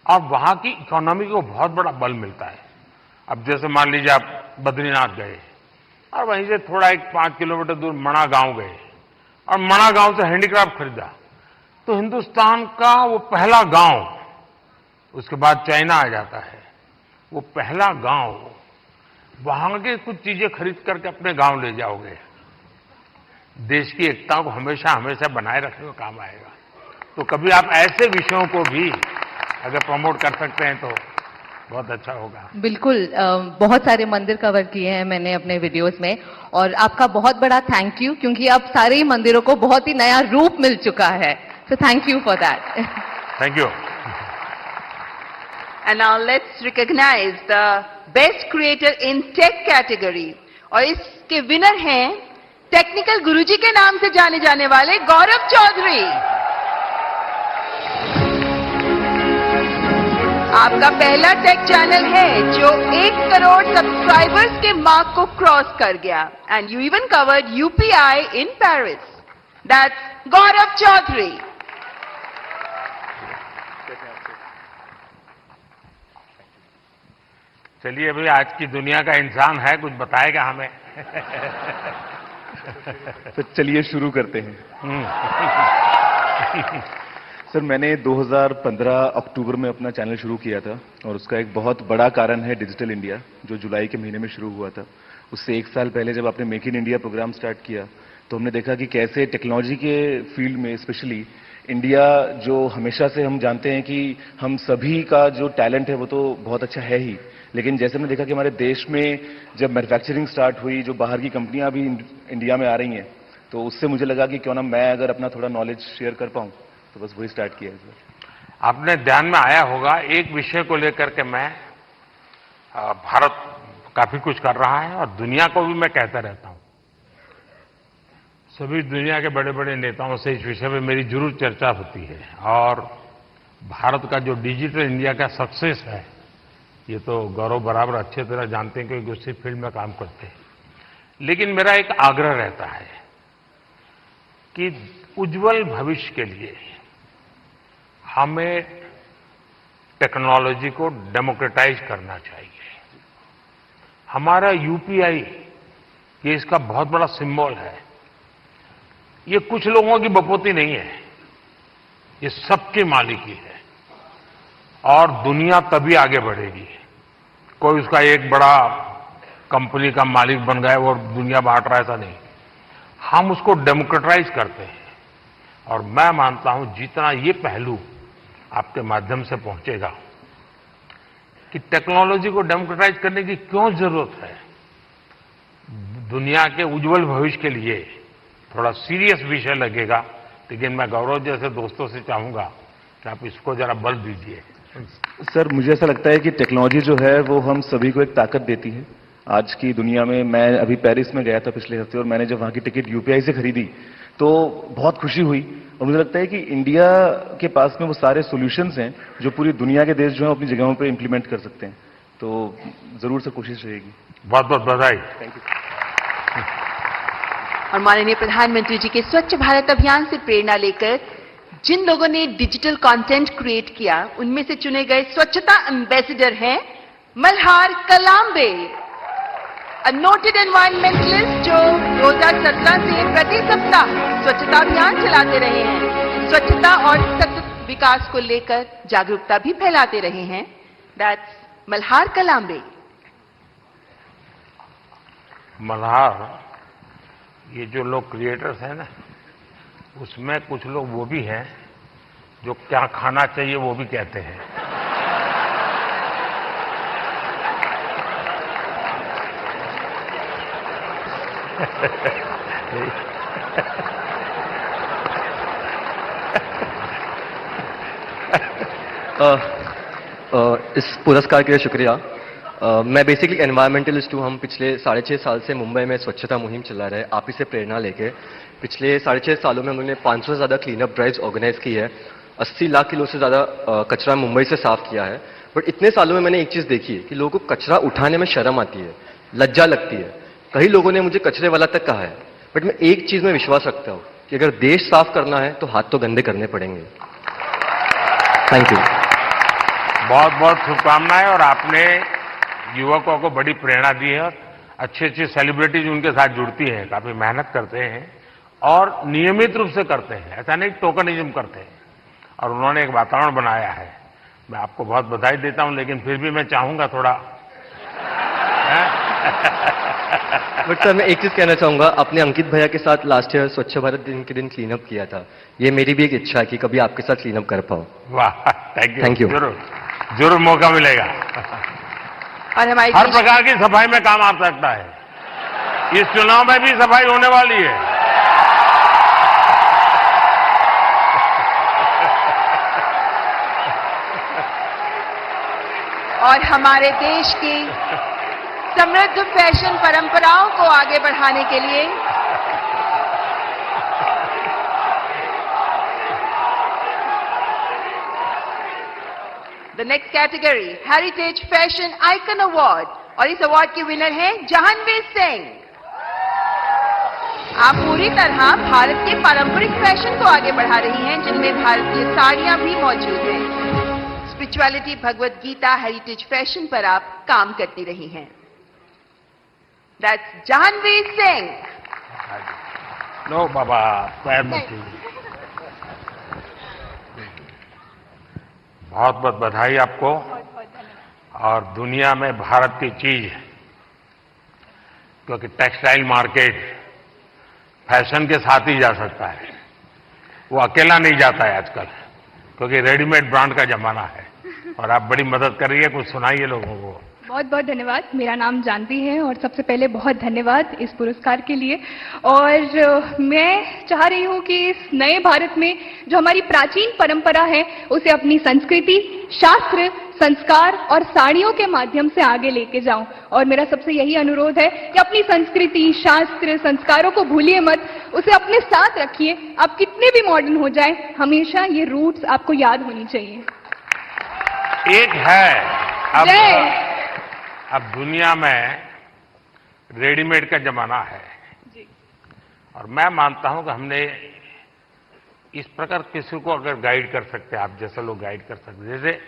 और वहां की इकोनॉमी को बहुत बड़ा बल मिलता है। अब जैसे मान लीजिए आप बद्रीनाथ गए और वहीं से थोड़ा एक 5 किलोमीटर दूर मणा गांव गए और मणा गांव से हैंडीक्राफ्ट खरीदा, तो हिंदुस्तान का वो पहला गांव, उसके बाद चाइना आ जाता है, वो पहला गांव, वहां के कुछ चीजें खरीद करके अपने गांव ले जाओगे, देश की एकता को हमेशा हमेशा बनाए रखने में काम आएगा। तो कभी आप ऐसे विषयों को भी अगर प्रमोट कर सकते हैं तो बहुत अच्छा होगा। बिल्कुल, बहुत सारे मंदिर कवर किए हैं मैंने अपने वीडियोस में, और आपका बहुत बड़ा थैंक यू, क्योंकि अब सारे ही मंदिरों को बहुत ही नया रूप मिल चुका है। So thank you for that. Thank you. And now let's recognize the best creator in tech category. और इसके विनर हैं टेक्निकल गुरुजी के नाम से जाने जाने वाले गौरव चौधरी। आपका पहला टेक चैनल है जो 1 करोड़ सब्सक्राइबर्स के मार्क को क्रॉस कर गया, and you even covered UPI in Paris. That's Gaurav Chaudhary. चलिए भाई, आज की दुनिया का इंसान है, कुछ बताएगा हमें। तो चलिए शुरू करते हैं। सर, मैंने 2015 अक्टूबर में अपना चैनल शुरू किया था और उसका एक बहुत बड़ा कारण है डिजिटल इंडिया, जो जुलाई के महीने में शुरू हुआ था। उससे 1 साल पहले जब आपने make in India program start किया तो हमने देखा कि कैसे टेक्नोलॉजी के फील्ड में स्पेशली इंडिया, जो हमेशा से हम जानते हैं कि हम सभी का जो टैलेंट है वो तो बहुत अच्छा है ही, लेकिन जैसे हमने देखा कि हमारे देश में जब मैन्युफैक्चरिंग स्टार्ट हुई, जो बाहर की कंपनियां भी इंडिया में आ रही हैं, तो उससे मुझे लगा कि क्यों ना मैं अगर अपना थोड़ा नॉलेज शेयर कर पाऊं, तो बस वही स्टार्ट किया है। आपने ध्यान में आया होगा, एक विषय को लेकर के मैं भारत काफी कुछ कर रहा है और दुनिया को भी मैं कहता रहता हूं। सभी दुनिया के बड़े बड़े नेताओं से इस विषय में मेरी जरूर चर्चा होती है, और भारत का जो डिजिटल इंडिया का सक्सेस है, ये तो गौरव बराबर अच्छे तरह जानते हैं क्योंकि उसी फील्ड में काम करते हैं। लेकिन मेरा एक आग्रह रहता है कि उज्जवल भविष्य के लिए हमें टेक्नोलॉजी को डेमोक्रेटाइज करना चाहिए। हमारा यूपीआई, ये इसका बहुत बड़ा सिंबल है। ये कुछ लोगों की बपोती नहीं है, ये सबकी मालिकी है, और दुनिया तभी आगे बढ़ेगी। कोई उसका एक बड़ा कंपनी का मालिक बन गया और दुनिया बांट रहा है, ऐसा नहीं। हम उसको डेमोक्रेटाइज करते हैं, और मैं मानता हूं जितना ये पहलू आपके माध्यम से पहुंचेगा कि टेक्नोलॉजी को डेमोक्रेटाइज करने की क्यों जरूरत है, दुनिया के उज्जवल भविष्य के लिए थोड़ा सीरियस विषय लगेगा। लेकिन मैं गौरव जैसे दोस्तों से चाहूंगा कि आप इसको जरा बल दीजिए। सर, मुझे ऐसा लगता है कि टेक्नोलॉजी जो है वो हम सभी को एक ताकत देती है आज की दुनिया में। मैं अभी पेरिस में गया था पिछले हफ्ते, और मैंने जब वहां की टिकट यूपीआई से खरीदी तो बहुत खुशी हुई, और मुझे लगता है कि इंडिया के पास में वो सारे सॉल्यूशंस हैं जो पूरी दुनिया के देश जो है अपनी जगहों पे इंप्लीमेंट कर सकते हैं। तो जरूर से कोशिश रहेगी। बहुत बहुत बधाई। Thank you. और माननीय प्रधानमंत्री जी के स्वच्छ भारत अभियान से प्रेरणा लेकर जिन लोगों ने डिजिटल कंटेंट क्रिएट किया, उनमें से चुने गए स्वच्छता एम्बेसडर हैं मल्हार कलाम्बे, अ नोटेड एनवायरमेंटलिस्ट जो 2017 से प्रति सप्ताह स्वच्छता अभियान चलाते रहे हैं, स्वच्छता और सतत विकास को लेकर जागरूकता भी फैलाते रहे हैं। दैट्स मल्हार कलाम्बे। मल्हार, ये जो लोग क्रिएटर्स हैं ना, उसमें कुछ लोग वो भी हैं जो क्या खाना चाहिए वो भी कहते हैं। इस पुरस्कार के लिए शुक्रिया। मैं बेसिकली एनवायरमेंटलिस्ट हूँ। हम पिछले 6.5 साल से मुंबई में स्वच्छता मुहिम चला रहे हैं, आप ही से प्रेरणा लेके। पिछले 6.5 सालों में हम लोगों ने 500 से ज़्यादा क्लीन अप ड्राइव्स ऑर्गेनाइज की है, 80 लाख किलो से ज़्यादा कचरा मुंबई से साफ किया है। बट इतने सालों में मैंने एक चीज़ देखी है कि लोगों को कचरा उठाने में शर्म आती है, लज्जा लगती है। कई लोगों ने मुझे कचरे वाला तक कहा है, बट मैं एक चीज़ में विश्वास रखता हूँ कि अगर देश साफ करना है तो हाथ तो गंदे करने पड़ेंगे। Thank you. बहुत बहुत शुभकामनाएं। और आपने युवकों को बड़ी प्रेरणा दी है। अच्छी अच्छी सेलिब्रिटीज उनके साथ जुड़ती हैं, काफी मेहनत करते हैं और नियमित रूप से करते हैं, ऐसा नहीं टोकनिज्म करते हैं। और उन्होंने एक वातावरण बनाया है। मैं आपको बहुत बधाई देता हूं, लेकिन फिर भी मैं चाहूंगा थोड़ा बट सर मैं एक चीज कहना चाहूंगा, अपने अंकित भैया के साथ लास्ट ईयर स्वच्छ भारत दिन के दिन क्लीन अप किया था। ये मेरी भी एक इच्छा है कि कभी आपके साथ क्लीन अप कर पाऊं। वाह, थैंक यू। जरूर जरूर मौका मिलेगा। और हमारी हर प्रकार की सफाई में काम आ सकता है। इस चुनाव में भी सफाई होने वाली है। और हमारे देश की समृद्ध फैशन परंपराओं को आगे बढ़ाने के लिए the next category heritage fashion icon award, और इस अवार्ड के विनर हैं जहानवीर सिंह। आप पूरी तरह भारत के पारंपरिक फैशन को आगे बढ़ा रही हैं, जिनमें भारतीय साड़ियां भी मौजूद हैं। Spirituality, Bhagavad Gita, heritage fashion पर आप काम करती रही हैं। दैट्स जहानवीर सिंह। लो बाबा, पैर मत छूइए। बहुत बहुत बधाई आपको। और दुनिया में भारत की चीज, क्योंकि टेक्सटाइल मार्केट फैशन के साथ ही जा सकता है, वो अकेला नहीं जाता है आजकल, क्योंकि रेडीमेड ब्रांड का जमाना है। और आप बड़ी मदद कर रही है, कुछ सुनाइए लोगों को। बहुत बहुत धन्यवाद। मेरा नाम जानवी है और सबसे पहले बहुत धन्यवाद इस पुरस्कार के लिए। और मैं चाह रही हूँ कि इस नए भारत में जो हमारी प्राचीन परंपरा है उसे अपनी संस्कृति, शास्त्र, संस्कार और साड़ियों के माध्यम से आगे लेके जाऊं। और मेरा सबसे यही अनुरोध है कि अपनी संस्कृति, शास्त्र, संस्कारों को भूलिए मत, उसे अपने साथ रखिए। आप कितने भी मॉडर्न हो जाएं, हमेशा ये रूट्स आपको याद होनी चाहिए। एक है अब दुनिया में रेडीमेड का जमाना है जी। और मैं मानता हूं कि हमने इस प्रकार किसी को अगर गाइड कर सकते, आप जैसे लोग गाइड कर सकते, जैसे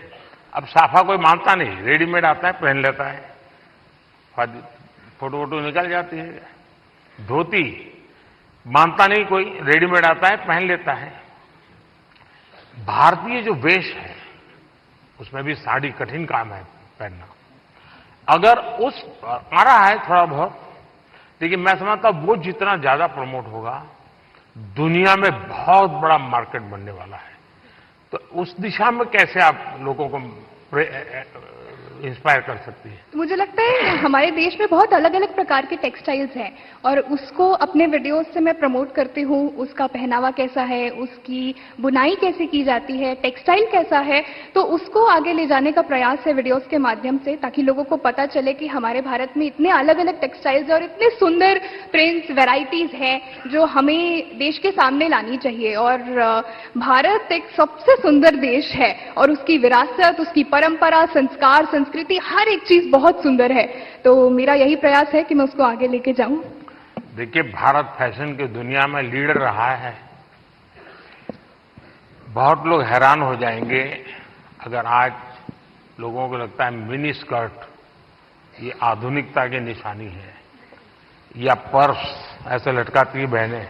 अब साफा कोई मानता नहीं, रेडीमेड आता है पहन लेता है, फोटो वोटो निकल जाती है। धोती मानता नहीं कोई, रेडीमेड आता है पहन लेता है। भारतीय जो वेश है उसमें भी साड़ी कठिन काम है पहनना। अगर उस आ रहा है थोड़ा बहुत, लेकिन मैं समझता हूं वो जितना ज्यादा प्रमोट होगा, दुनिया में बहुत बड़ा मार्केट बनने वाला है। तो उस दिशा में कैसे आप लोगों को इंस्पायर कर सकती है? मुझे लगता है हमारे देश में बहुत अलग अलग प्रकार के टेक्सटाइल्स हैं और उसको अपने वीडियोस से मैं प्रमोट करती हूँ। उसका पहनावा कैसा है, उसकी बुनाई कैसे की जाती है, टेक्सटाइल कैसा है, तो उसको आगे ले जाने का प्रयास है वीडियोस के माध्यम से, ताकि लोगों को पता चले कि हमारे भारत में इतने अलग अलग टेक्सटाइल्स और इतने सुंदर प्रिंट्स, वेराइटीज हैं जो हमें देश के सामने लानी चाहिए। और भारत एक सबसे सुंदर देश है और उसकी विरासत, उसकी परंपरा, संस्कार, संस्कृति, हर एक चीज बहुत सुंदर है। तो मेरा यही प्रयास है कि मैं उसको आगे लेके जाऊं। देखिए, भारत फैशन की दुनिया में लीडर रहा है। बहुत लोग हैरान हो जाएंगे अगर आज लोगों को लगता है मिनी स्कर्ट ये आधुनिकता की निशानी है, या पर्स ऐसे लटकाती बहनें।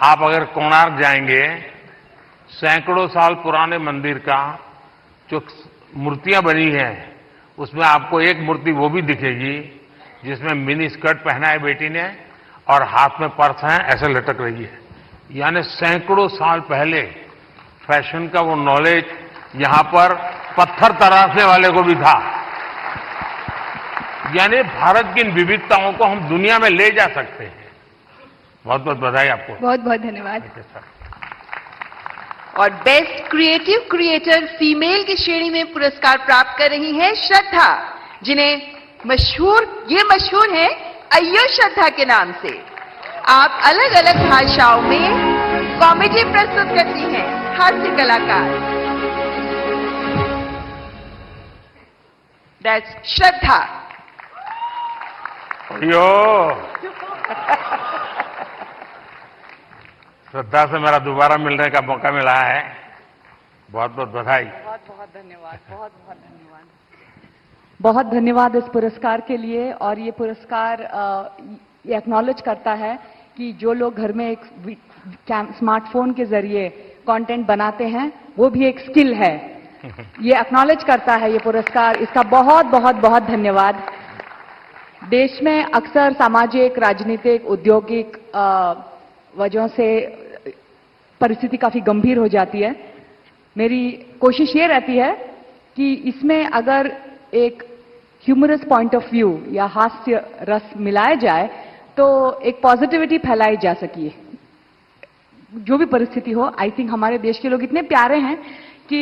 आप अगर कोणार्क जाएंगे, सैकड़ों साल पुराने मंदिर का जो मूर्तियां बनी हैं, उसमें आपको एक मूर्ति वो भी दिखेगी जिसमें मिनी स्कर्ट पहना है बेटी ने और हाथ में पर्स है, ऐसे लटक रही है। यानी सैकड़ों साल पहले फैशन का वो नॉलेज यहां पर पत्थर तराशने वाले को भी था। यानी भारत की इन विविधताओं को हम दुनिया में ले जा सकते हैं। बहुत बहुत बधाई आपको। बहुत बहुत धन्यवाद। और बेस्ट क्रिएटिव क्रिएटर फीमेल की श्रेणी में पुरस्कार प्राप्त कर रही हैं श्रद्धा। जिन्हें ये मशहूर है अय्यो श्रद्धा के नाम से। आप अलग अलग भाषाओं में कॉमेडी प्रस्तुत करती हैं, हास्य कलाकार। दैट्स श्रद्धा। अयो श्रद्धा से मेरा दोबारा मिलने का मौका मिला है, बहुत बहुत बधाई। बहुत बहुत धन्यवाद, बहुत बहुत धन्यवाद। बहुत धन्यवाद इस पुरस्कार के लिए। और ये पुरस्कार ये एक्नॉलेज करता है कि जो लोग घर में एक स्मार्टफोन के जरिए कंटेंट बनाते हैं वो भी एक स्किल है। ये एक्नॉलेज करता है ये पुरस्कार, इसका बहुत बहुत बहुत धन्यवाद। देश में अक्सर सामाजिक, राजनीतिक, औद्योगिक वजहों से परिस्थिति काफी गंभीर हो जाती है। मेरी कोशिश ये रहती है कि इसमें अगर एक ह्यूमरस पॉइंट ऑफ व्यू या हास्य रस मिलाया जाए तो एक पॉजिटिविटी फैलाई जा सके। जो भी परिस्थिति हो, आई थिंक हमारे देश के लोग इतने प्यारे हैं कि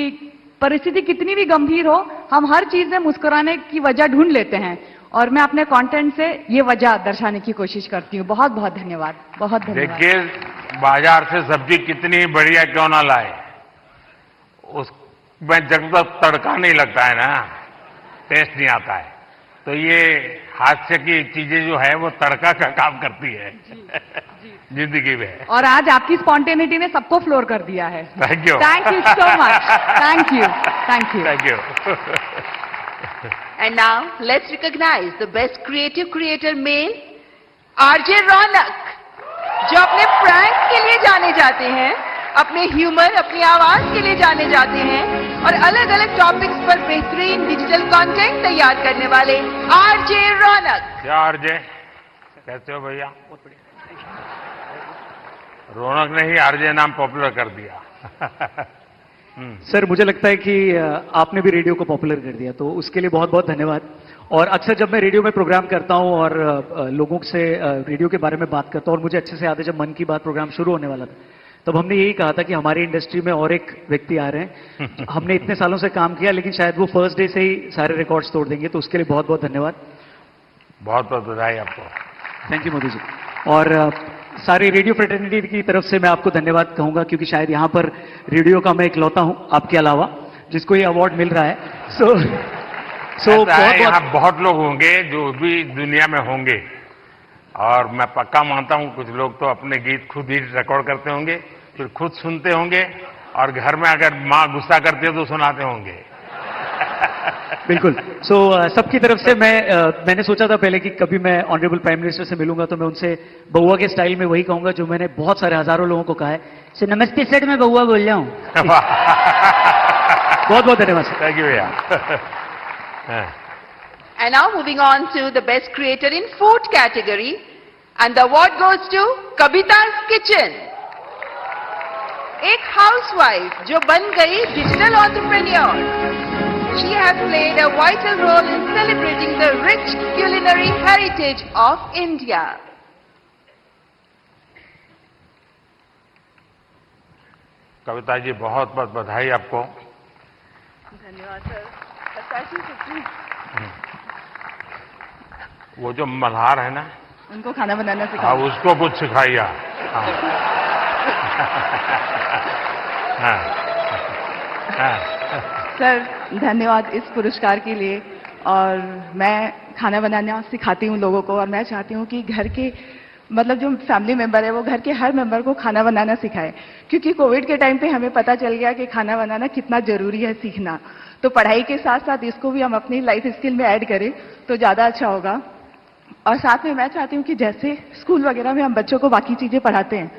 परिस्थिति कितनी भी गंभीर हो, हम हर चीज में मुस्कुराने की वजह ढूंढ लेते हैं। और मैं अपने कंटेंट से ये वजह दर्शाने की कोशिश करती हूँ। बहुत बहुत धन्यवाद, बहुत धन्यवाद। देखिए, बाजार से सब्जी कितनी बढ़िया क्यों ना लाए, उसमें जब तक तड़का नहीं लगता है ना, टेस्ट नहीं आता है। तो ये हास्य की चीजें जो है वो तड़का का काम करती है जिंदगी में। और आज आपकी स्पॉन्टेनिटी ने सबको फ्लोर कर दिया है। Thank you, thank you so much, thank you, thank you, thank you. And now let's recognize the best creative creator male, RJ Raunak, जो अपने प्रैंक के लिए जाने जाते हैं, अपने ह्यूमर, अपनी आवाज के लिए जाने जाते हैं और अलग अलग टॉपिक्स पर बेहतरीन डिजिटल कंटेंट तैयार करने वाले आरजे रौनक। क्या आरजे, कैसे हो भैया? रौनक ने ही आरजे नाम पॉपुलर कर दिया। सर, मुझे लगता है कि आपने भी रेडियो को पॉपुलर कर दिया, तो उसके लिए बहुत बहुत धन्यवाद। और अक्सर जब मैं रेडियो में प्रोग्राम करता हूं और लोगों से रेडियो के बारे में बात करता हूं, और मुझे अच्छे से याद है जब मन की बात प्रोग्राम शुरू होने वाला था, तब हमने यही कहा था कि हमारी इंडस्ट्री में और एक व्यक्ति आ रहे हैं। हमने इतने सालों से काम किया, लेकिन शायद वो फर्स्ट डे से ही सारे रिकॉर्ड्स तोड़ देंगे, तो उसके लिए बहुत बहुत धन्यवाद। बहुत बहुत बधाई आपको। Thank you Modi ji. और सारी रेडियो फ्रेटर्निटी की तरफ से मैं आपको धन्यवाद कहूंगा, क्योंकि शायद यहां पर रेडियो का मैं इकलौता हूं आपके अलावा जिसको ये अवार्ड मिल रहा है। सो यहाँ बहुत लोग होंगे जो भी दुनिया में होंगे, और मैं पक्का मानता हूं कुछ लोग तो अपने गीत खुद ही रिकॉर्ड करते होंगे, फिर खुद सुनते होंगे, और घर में अगर माँ गुस्सा करती है तो सुनाते होंगे। बिल्कुल। सबकी तरफ से मैंने सोचा था पहले कि कभी मैं ऑनरेबल प्राइम मिनिस्टर से मिलूंगा तो मैं उनसे बउआ के स्टाइल में वही कहूंगा जो मैंने बहुत सारे हजारों लोगों को कहा है, सर नमस्ते सर, मैं बउआ बोल रहा हूं। बहुत बहुत धन्यवाद सर। थैंक यू भैया। And now moving on to the best creator in food category, and the award goes to Kavita's Kitchen. एक हाउसवाइफ जो बन गई digital entrepreneur. She has played a vital role in celebrating the rich culinary heritage of India. Kavita ji, बहुत बहुत बधाई आपको। धन्यवाद सर। वो जो मल्हार है ना, उनको खाना बनाना हाँ, सिखाओ। उसको कुछ सिखाइए। सर धन्यवाद इस पुरस्कार के लिए। और मैं खाना बनाना सिखाती हूँ लोगों को, और मैं चाहती हूँ कि घर के मतलब जो फैमिली मेंबर है वो घर के हर मेंबर को खाना बनाना सिखाए, क्योंकि कोविड के टाइम पे हमें पता चल गया कि खाना बनाना कितना जरूरी है सीखना। तो पढ़ाई के साथ साथ इसको भी हम अपनी लाइफ स्किल में ऐड करें तो ज्यादा अच्छा होगा। और साथ में मैं चाहती हूँ कि जैसे स्कूल वगैरह में हम बच्चों को बाकी चीजें पढ़ाते हैं,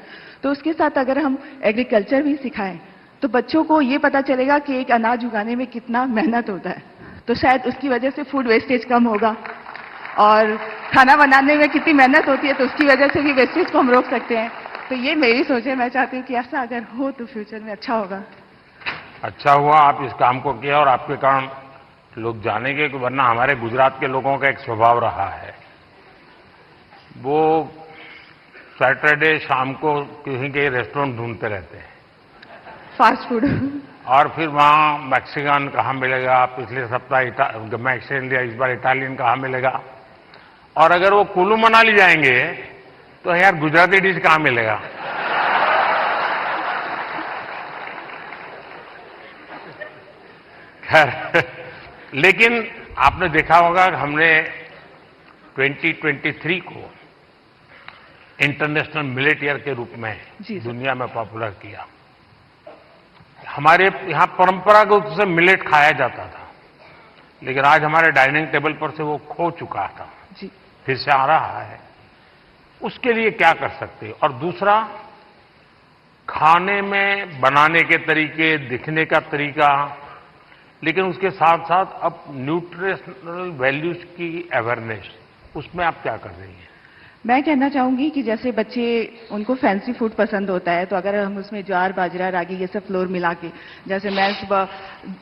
तो उसके साथ अगर हम एग्रीकल्चर भी सिखाएं तो बच्चों को ये पता चलेगा कि एक अनाज उगाने में कितना मेहनत होता है। तो शायद उसकी वजह से फूड वेस्टेज कम होगा, और खाना बनाने में कितनी मेहनत होती है तो उसकी वजह से भी वेस्टेज को हम रोक सकते हैं। तो ये मेरी सोच है, मैं चाहती हूँ कि ऐसा अगर हो तो फ्यूचर में अच्छा होगा। अच्छा हुआ आप इस काम को किया, और आपके कारण लोग जानेंगे, कि वरना हमारे गुजरात के लोगों का एक स्वभाव रहा है, वो सैटरडे शाम को कहीं के रेस्टोरेंट ढूंढते रहते हैं, फास्ट फूड। और फिर वहाँ मैक्सिकन कहाँ मिलेगा, पिछले सप्ताह मैक्सिकन लिया, इस बार इटालियन कहाँ मिलेगा। और अगर वो कुल्लू मनाली जाएंगे तो यार गुजराती डिश कहाँ मिलेगा। खैर, लेकिन आपने देखा होगा कि हमने 2023 को इंटरनेशनल मिलेट ईयर के रूप में दुनिया में पॉपुलर किया। हमारे यहाँ परंपरागत रूप से मिलेट खाया जाता था, लेकिन आज हमारे डाइनिंग टेबल पर से वो खो चुका था, फिर से आ रहा है। उसके लिए क्या कर सकते हैं? और दूसरा, खाने में बनाने के तरीके, दिखने का तरीका, लेकिन उसके साथ साथ अब न्यूट्रिशनल वैल्यूज की अवेयरनेस, उसमें आप क्या कर रही हैं? मैं कहना चाहूंगी कि जैसे बच्चे, उनको फैंसी फूड पसंद होता है, तो अगर हम उसमें ज्वार, बाजरा, रागी ये सब फ्लोर मिला के, जैसे मैं सुबह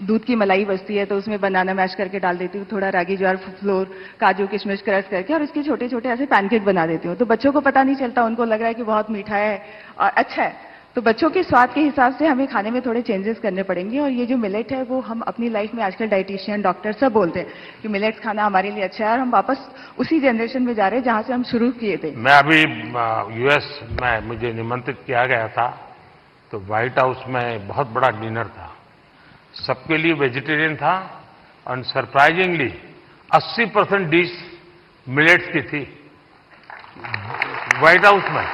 दूध की मलाई बचती है तो उसमें बनाना मैश करके डाल देती हूँ, थोड़ा रागी ज्वार फ्लोर, काजू किशमिश क्रश करके, और इसके छोटे छोटे ऐसे पैनकेक बना देती हूँ। तो बच्चों को पता नहीं चलता, उनको लग रहा है कि बहुत मीठा है और अच्छा है। तो बच्चों के स्वाद के हिसाब से हमें खाने में थोड़े चेंजेस करने पड़ेंगे। और ये जो मिलेट है वो हम अपनी लाइफ में आजकल डाइटिशियन, डॉक्टर सब बोलते हैं कि मिलेट्स खाना हमारे लिए अच्छा है, और हम वापस उसी जनरेशन में जा रहे हैं जहां से हम शुरू किए थे। मैं अभी यूएस में, मुझे निमंत्रित किया गया था, तो व्हाइट हाउस में बहुत बड़ा डिनर था, सबके लिए वेजिटेरियन था, और सरप्राइजिंगली 80% डिश मिलेट्स की थी व्हाइट हाउस में।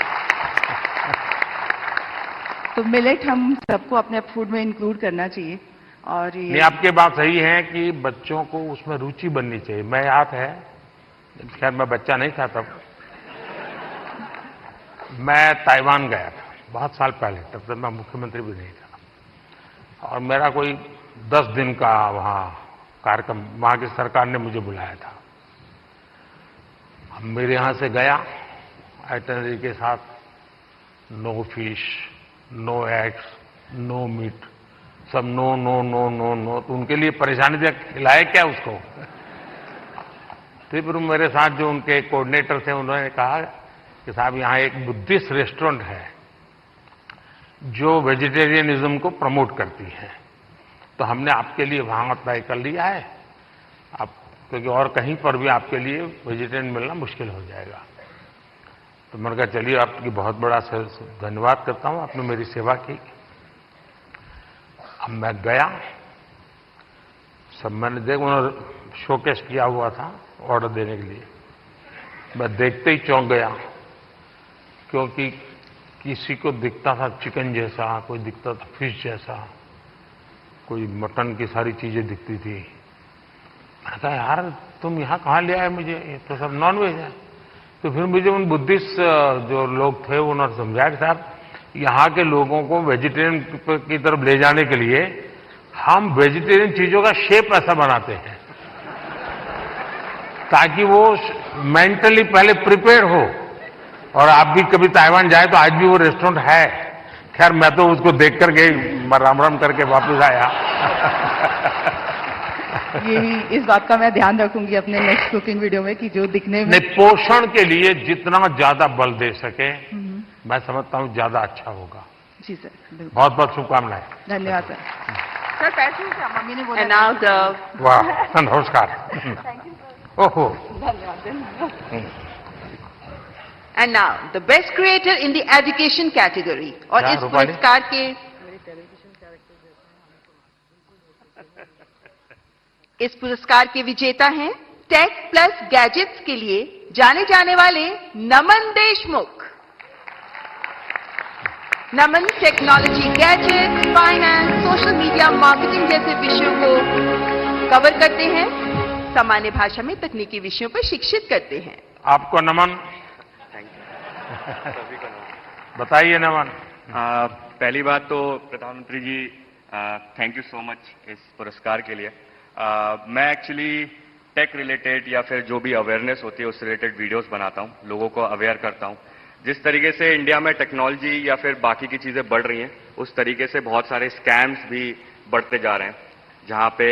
तो मिलेट हम सबको अपने फूड में इंक्लूड करना चाहिए। और ये नहीं, आपकी बात सही है कि बच्चों को उसमें रुचि बननी चाहिए। मैं याद है, खैर मैं बच्चा नहीं था तब, मैं ताइवान गया था बहुत साल पहले, तब तक मैं मुख्यमंत्री भी नहीं था, और मेरा कोई 10 दिन का वहाँ कार्यक्रम, वहाँ की सरकार ने मुझे बुलाया था। मेरे यहाँ से गया आइटनरी के साथ, no fish, no eggs, no meat, सब no no no no no. तो उनके लिए परेशानी थी, खिलाए क्या उसको। तो फिर मेरे साथ जो उनके कोऑर्डिनेटर थे, उन्होंने कहा कि साहब यहाँ एक बुद्धिस्ट रेस्टोरेंट है जो वेजिटेरियनिज्म को प्रमोट करती है, तो हमने आपके लिए वहां तय कर लिया है, आप, क्योंकि और कहीं पर भी आपके लिए वेजिटेरियन मिलना मुश्किल हो जाएगा। तो मैंने कहा चलिए, आपकी बहुत बड़ा धन्यवाद करता हूं, आपने मेरी सेवा की। अब मैं गया, सब मैंने उन्होंने शोकेस किया हुआ था ऑर्डर देने के लिए, मैं देखते ही चौंक गया, क्योंकि किसी को दिखता था चिकन जैसा, कोई दिखता था फिश जैसा, कोई मटन की सारी चीजें दिखती थी। मैंने कहा यार तुम यहाँ कहाँ ले आए मुझे, ये तो सब नॉन वेज है। तो फिर मुझे उन बुद्धिस्ट जो लोग थे उन्होंने समझाया कि साहब यहाँ के लोगों को वेजिटेरियन की तरफ ले जाने के लिए हम वेजिटेरियन चीजों का शेप ऐसा बनाते हैं ताकि वो मेंटली पहले प्रिपेयर हो। और आप भी कभी ताइवान जाए तो आज भी वो रेस्टोरेंट है। खैर मैं तो उसको देख करके राम राम करके वापस आया। यही, इस बात का मैं ध्यान रखूंगी अपने नेक्स्ट कुकिंग वीडियो में कि जो दिखने में पोषण के लिए जितना ज्यादा बल दे सके, मैं समझता हूं ज्यादा अच्छा होगा। जी सर, बहुत बहुत शुभकामनाएं। धन्यवाद सर। सर पैसे क्या मम्मी ने बोला? And now the वाह, नमस्कार। ओहो, धन्यवाद। And now the best creator in the education category, और क्या, इस रूपाली? पुरस्कार के इस पुरस्कार के विजेता हैं टेक प्लस गैजेट्स के लिए जाने जाने वाले Naman Deshmukh. Naman technology, gadgets, finance, social media, marketing जैसे विषयों को कवर करते हैं, सामान्य भाषा में तकनीकी विषयों पर शिक्षित करते हैं। आपको नमन। बताइए नमन। पहली बात तो प्रधानमंत्री जी थैंक यू सो मच इस पुरस्कार के लिए। मैं एक्चुअली टेक रिलेटेड या फिर जो भी अवेयरनेस होती है उस रिलेटेड वीडियोस बनाता हूं, लोगों को अवेयर करता हूं। जिस तरीके से इंडिया में टेक्नोलॉजी या फिर बाकी की चीजें बढ़ रही हैं, उस तरीके से बहुत सारे स्कैम्स भी बढ़ते जा रहे हैं, जहां पे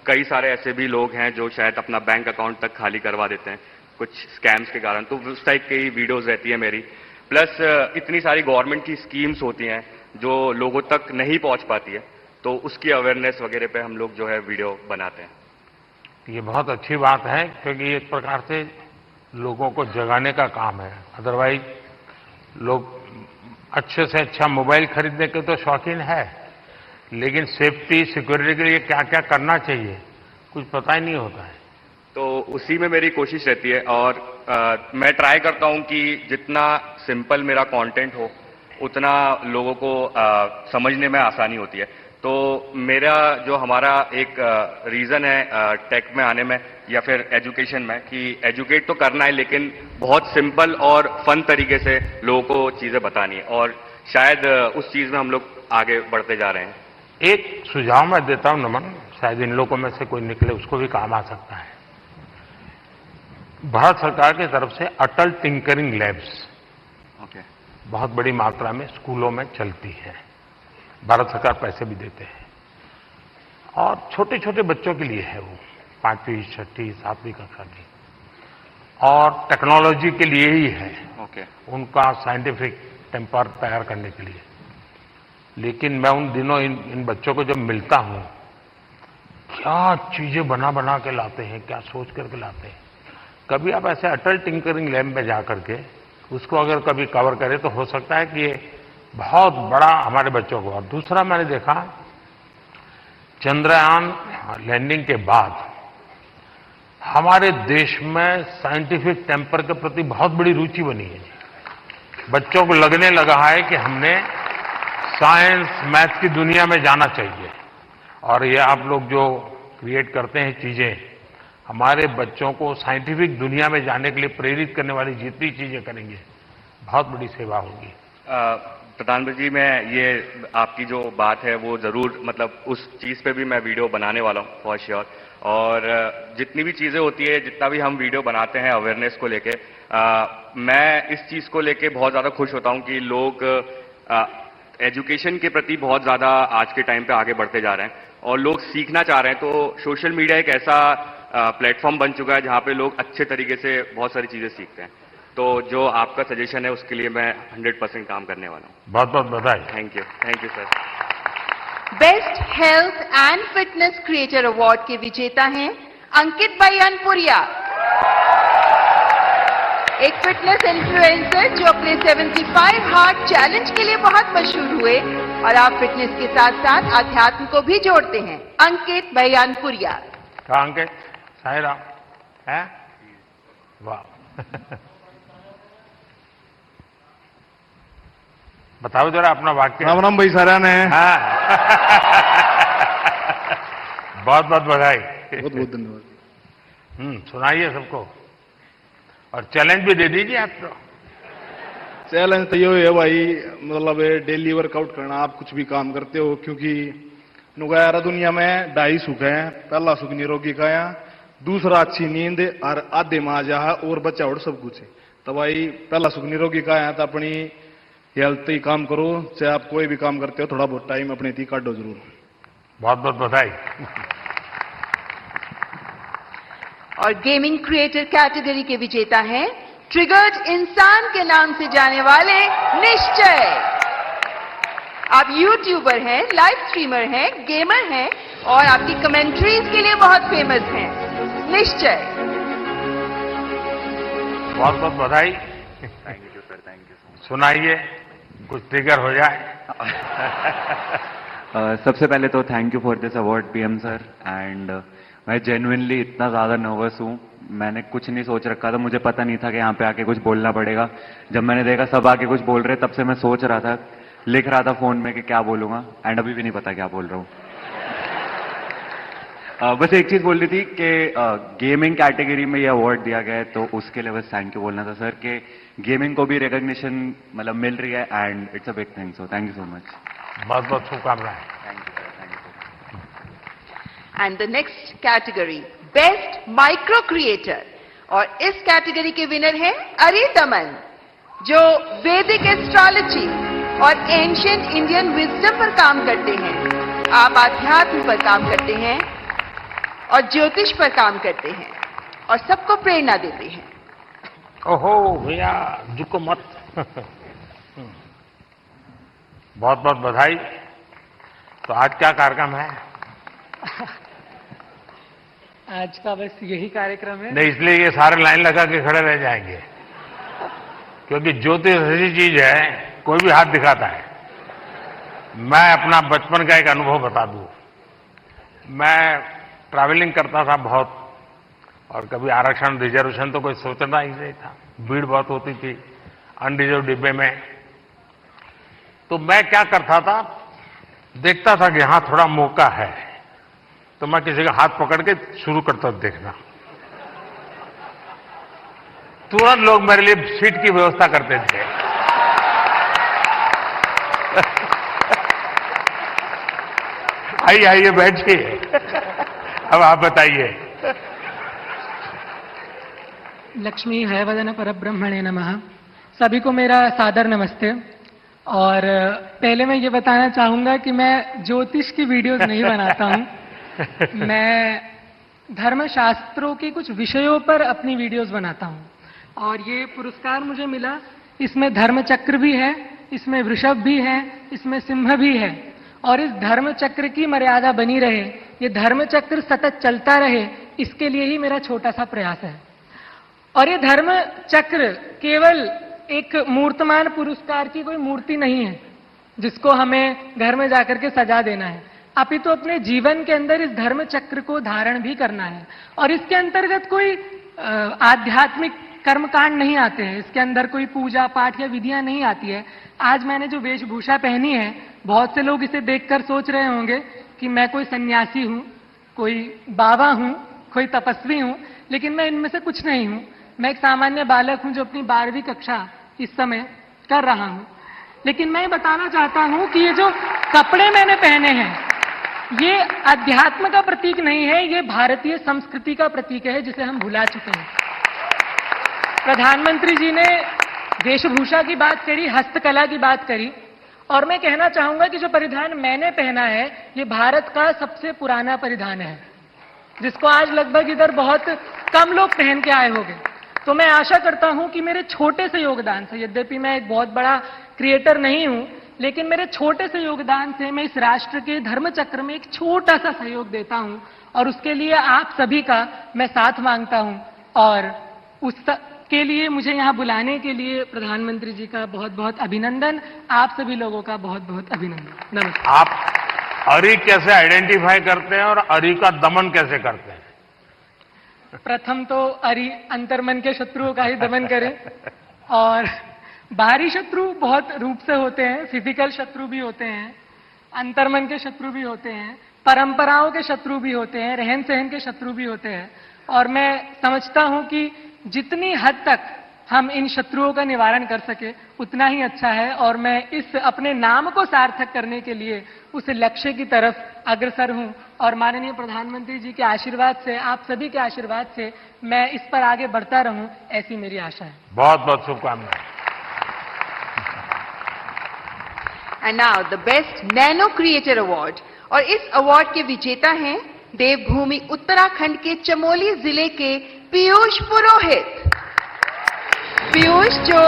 कई सारे ऐसे भी लोग हैं जो शायद अपना बैंक अकाउंट तक खाली करवा देते हैं कुछ स्कैम्स के कारण। तो उस टाइप की वीडियोस रहती है मेरी। प्लस इतनी सारी गवर्नमेंट की स्कीम्स होती हैं जो लोगों तक नहीं पहुंच पाती है, तो उसकी अवेयरनेस वगैरह पे हम लोग जो है वीडियो बनाते हैं। ये बहुत अच्छी बात है, क्योंकि एक प्रकार से लोगों को जगाने का काम है। अदरवाइज लोग अच्छे से अच्छा मोबाइल खरीदने के तो शौकीन है, लेकिन सेफ्टी सिक्योरिटी के लिए क्या क्या करना चाहिए कुछ पता ही नहीं होता है। तो उसी में मेरी कोशिश रहती है, और मैं ट्राई करता हूं कि जितना सिंपल मेरा कंटेंट हो उतना लोगों को समझने में आसानी होती है। तो मेरा जो हमारा एक रीजन है टेक में आने में या फिर एजुकेशन में, कि एजुकेट तो करना है लेकिन बहुत सिंपल और फन तरीके से लोगों को चीजें बतानी है, और शायद उस चीज में हम लोग आगे बढ़ते जा रहे हैं। एक सुझाव मैं देता हूं नमन, शायद इन लोगों में से कोई निकले उसको भी काम आ सकता है। भारत सरकार की तरफ से अटल टिंकरिंग लैब्स बहुत बड़ी मात्रा में स्कूलों में चलती है। भारत सरकार पैसे भी देते हैं, और छोटे छोटे बच्चों के लिए है वो, 5वीं 6वीं 7वीं कक्षा की, और टेक्नोलॉजी के लिए ही है। उनका साइंटिफिक टेम्पर तैयार करने के लिए। लेकिन मैं उन दिनों इन बच्चों को जब मिलता हूं, क्या चीजें बना बना के लाते हैं, क्या सोच करके लाते हैं। कभी आप ऐसे अटल टिंकरिंग लैब में जाकर के उसको अगर कभी कवर करें तो हो सकता है कि ये बहुत बड़ा हमारे बच्चों को। और दूसरा मैंने देखा, चंद्रयान लैंडिंग के बाद हमारे देश में साइंटिफिक टेम्पर के प्रति बहुत बड़ी रुचि बनी है। बच्चों को लगने लगा है कि हमने साइंस मैथ की दुनिया में जाना चाहिए, और ये आप लोग जो क्रिएट करते हैं चीजें, हमारे बच्चों को साइंटिफिक दुनिया में जाने के लिए प्रेरित करने वाली जितनी चीजें करेंगे बहुत बड़ी सेवा होगी। प्रधानमंत्री जी, मैं ये आपकी जो बात है वो जरूर, मतलब उस चीज पे भी मैं वीडियो बनाने वाला हूँ फॉर श्योर। और जितनी भी चीजें होती है, जितना भी हम वीडियो बनाते हैं अवेयरनेस को लेके, मैं इस चीज को लेके बहुत ज्यादा खुश होता हूँ कि लोग एजुकेशन के प्रति बहुत ज्यादा आज के टाइम पे आगे बढ़ते जा रहे हैं और लोग सीखना चाह रहे हैं। तो सोशल मीडिया एक ऐसा प्लेटफॉर्म बन चुका है जहां पे लोग अच्छे तरीके से बहुत सारी चीजें सीखते हैं। तो जो आपका सजेशन है उसके लिए मैं 100% काम करने वाला हूँ। बहुत बहुत बधाई। Thank you sir. Best health and fitness creator award के विजेता हैं अंकित बयानपुरिया, एक फिटनेस इन्फ्लुएंसर जो अपने 75 हार्ड चैलेंज के लिए बहुत मशहूर हुए, और आप फिटनेस के साथ साथ अध्यात्म को भी जोड़ते हैं। अंकित बयानपुरिया। कहा अंकित? साई राम है? वाह। बताओ जरा अपना वाक्य। राम राम भाई सारा ने। हाँ। बहुत बहुत बधाई। बहुत बहुत धन्यवाद। सुनाइए सबको, और चैलेंज भी दे दीजिए आप तो। चैलेंज तो ये है भाई, मतलब डेली वर्कआउट करना। आप कुछ भी काम करते हो, क्योंकि नुगारा दुनिया में 2.5 सुख है। पहला सुख निरोगी काया, दूसरा अच्छी नींद, और आधे माँ जहा और बच्चा और सब कुछ है। तो भाई पहला सुख निरोगी काया, तो अपनी हेल्थ ही काम करो। चाहे आप कोई भी काम करते हो, थोड़ा बहुत टाइम अपने थी काटो जरूर। बहुत बहुत बधाई। और गेमिंग क्रिएटर कैटेगरी के विजेता हैं ट्रिगर्ड इंसान के नाम से जाने वाले निश्चय। आप यूट्यूबर हैं, लाइव स्ट्रीमर हैं, गेमर हैं, और आपकी कमेंट्रीज के लिए बहुत फेमस हैं। निश्चय, बहुत बहुत बधाई। Thank you sir, thank you. सुनाइए, कुछ ट्रिगर हो जाए। सबसे पहले तो thank you for this award PM sir, and मैं जेन्युइनली इतना ज़्यादा नर्वस हूँ। मैंने कुछ नहीं सोच रखा था, मुझे पता नहीं था कि यहाँ पे आके कुछ बोलना पड़ेगा। जब मैंने देखा सब आके कुछ बोल रहे, तब से मैं सोच रहा था, लिख रहा था फोन में कि क्या बोलूँगा, एंड अभी भी नहीं पता क्या बोल रहा हूँ। बस एक चीज़ बोल रही थी कि गेमिंग कैटेगरी में ये अवार्ड दिया गया है, तो उसके लिए बस थैंक यू बोलना था सर, कि गेमिंग को भी रिकॉग्निशन मतलब मिल रही है, and it's a big thing. So thank you so much. बहुत बहुत शुभकामनाएं। Thank you sir, thank you. And the next category best micro creator, और इस कैटेगरी के विनर हैं अरिदमन, जो वैदिक एस्ट्रोलॉजी और एंशिएंट इंडियन विजडम पर काम करते हैं। आप आध्यात्म पर काम करते हैं और ज्योतिष पर काम करते हैं, और सबको प्रेरणा देते हैं। ओहो भैया, झुको मत। बहुत बहुत बधाई। तो आज क्या कार्यक्रम है? आज का बस यही कार्यक्रम है। नहीं, इसलिए ये सारे लाइन लगा के खड़े रह जाएंगे, क्योंकि ज्योतिष ऐसी चीज है, कोई भी हाथ दिखाता है। मैं अपना बचपन का एक अनुभव बता दूं। मैं ट्रैवलिंग करता था बहुत, और कभी आरक्षण रिजर्वेशन तो कोई सोचना ही नहीं था। भीड़ बहुत होती थी अनरिजर्व डिब्बे में। तो मैं क्या करता था, देखता था कि यहां थोड़ा मौका है, तो मैं किसी का हाथ पकड़ के शुरू करता था देखना। तुरंत लोग मेरे लिए सीट की व्यवस्था करते थे। आइए बैठिए, अब आप बताइए। लक्ष्मी हयवदन परब्रह्मणे नमः। सभी को मेरा सादर नमस्ते। और पहले मैं ये बताना चाहूंगा कि मैं ज्योतिष की वीडियोस नहीं बनाता हूं। मैं धर्मशास्त्रों के कुछ विषयों पर अपनी वीडियोस बनाता हूं। और ये पुरस्कार मुझे मिला, इसमें धर्मचक्र भी है, इसमें वृषभ भी है, इसमें सिंह भी है। और इस धर्मचक्र की मर्यादा बनी रहे, ये धर्मचक्र सतत चलता रहे, इसके लिए ही मेरा छोटा सा प्रयास है। और ये धर्म चक्र केवल एक मूर्तमान पुरस्कार की कोई मूर्ति नहीं है जिसको हमें घर में जाकर के सजा देना है, अपितु अपने जीवन के अंदर इस धर्म चक्र को धारण भी करना है। और इसके अंतर्गत कोई आध्यात्मिक कर्मकांड नहीं आते हैं, इसके अंदर कोई पूजा पाठ या विधियां नहीं आती है। आज मैंने जो वेशभूषा पहनी है, बहुत से लोग इसे देखकर सोच रहे होंगे कि मैं कोई सन्यासी हूं, कोई बाबा हूं, कोई तपस्वी हूं, लेकिन मैं इनमें से कुछ नहीं हूं। मैं एक सामान्य बालक हूं जो अपनी 12वीं कक्षा इस समय कर रहा हूं। लेकिन मैं बताना चाहता हूं कि ये जो कपड़े मैंने पहने हैं, ये अध्यात्म का प्रतीक नहीं है, ये भारतीय संस्कृति का प्रतीक है जिसे हम भुला चुके हैं। प्रधानमंत्री जी ने वेशभूषा की बात करी, हस्तकला की बात करी, और मैं कहना चाहूंगा कि जो परिधान मैंने पहना है, ये भारत का सबसे पुराना परिधान है, जिसको आज लगभग इधर बहुत कम लोग पहन के आए होंगे। तो मैं आशा करता हूं कि मेरे छोटे से योगदान से, यद्यपि मैं एक बहुत बड़ा क्रिएटर नहीं हूं, लेकिन मेरे छोटे से योगदान से मैं इस राष्ट्र के धर्मचक्र में एक छोटा सा सहयोग देता हूं। और उसके लिए आप सभी का मैं साथ मांगता हूं। और उसके लिए मुझे यहां बुलाने के लिए प्रधानमंत्री जी का बहुत बहुत अभिनंदन, आप सभी लोगों का बहुत बहुत अभिनंदन। नमस्कार। आप अरी कैसे आइडेंटिफाई करते हैं और अरी का दमन कैसे करते हैं? प्रथम तो अरि अंतर्मन के शत्रुओं का ही दमन करें। और बाहरी शत्रु बहुत रूप से होते हैं, फिजिकल शत्रु भी होते हैं, अंतर्मन के शत्रु भी होते हैं, परंपराओं के शत्रु भी होते हैं, रहन सहन के शत्रु भी होते हैं। और मैं समझता हूं कि जितनी हद तक हम इन शत्रुओं का निवारण कर सके उतना ही अच्छा है। और मैं इस अपने नाम को सार्थक करने के लिए उस लक्ष्य की तरफ अग्रसर हूं। और माननीय प्रधानमंत्री जी के आशीर्वाद से, आप सभी के आशीर्वाद से मैं इस पर आगे बढ़ता रहूं, ऐसी मेरी आशा है। बहुत बहुत शुभकामनाएं। And now the best nano creator award. और इस अवार्ड के विजेता हैं देवभूमि उत्तराखंड के चमोली जिले के पीयूष पुरोहित। पीयूष जो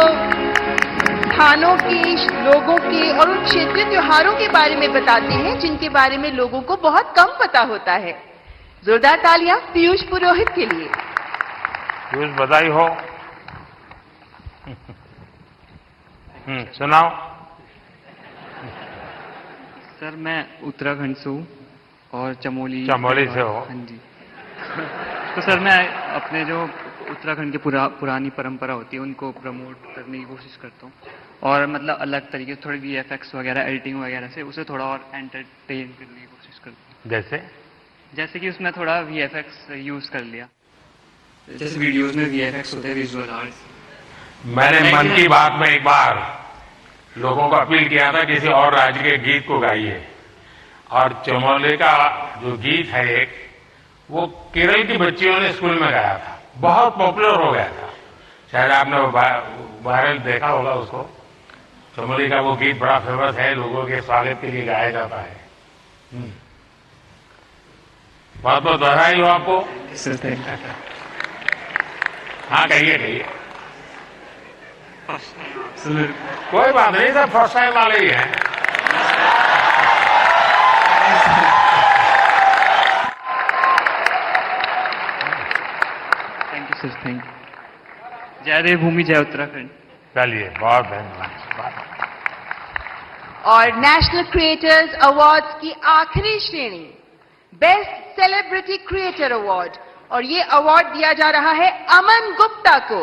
स्थानों की, लोगों के और उन क्षेत्रीय त्योहारों के बारे में बताते हैं जिनके बारे में लोगों को बहुत कम पता होता है। जोरदार तालियां पीयूष पुरोहित के लिए। पीयूष, बधाई हो। सुनाओ। सर, मैं उत्तराखंड से हूँ और चमोली से हो? हाँ जी। तो सर, मैं अपने जो उत्तराखंड की पुरानी परंपरा होती है उनको प्रमोट करने की कोशिश करता हूँ। और मतलब अलग तरीके से थोड़ी VFX वगैरह, एडिटिंग वगैरह से उसे थोड़ा और एंटरटेन करने की कोशिश करता हूँ। जैसे कि उसमें थोड़ा VFX यूज कर लिया, जैसे वीडियोस में VFX होते हैं, विजुअल आर्ट्स। मैंने मन की बात में एक बार लोगों को अपील किया था किसी और राज्य के गीत को गाइए, और चमोली का जो गीत है एक, वो केरल की बच्चियों ने स्कूल में गाया था, बहुत पॉपुलर हो गया था। शायद आपने वायरल देखा होगा उसको। चमोली का वो गीत बड़ा फेमस है, लोगों के स्वागत के लिए गाया जाता है। बहुत बहुत बधाई हो आपको। हाँ, कहिए। कोई बात नहीं, सब फर्स्ट टाइम वाले ही हैं। Sir thank you. जय देवभूमि जय उत्तराखंड। चलिए, बहुत धन्यवाद। और नेशनल क्रिएटर्स अवार्ड्स की आखिरी श्रेणी बेस्ट सेलिब्रिटी क्रिएटर अवार्ड, और ये अवार्ड दिया जा रहा है अमन गुप्ता को।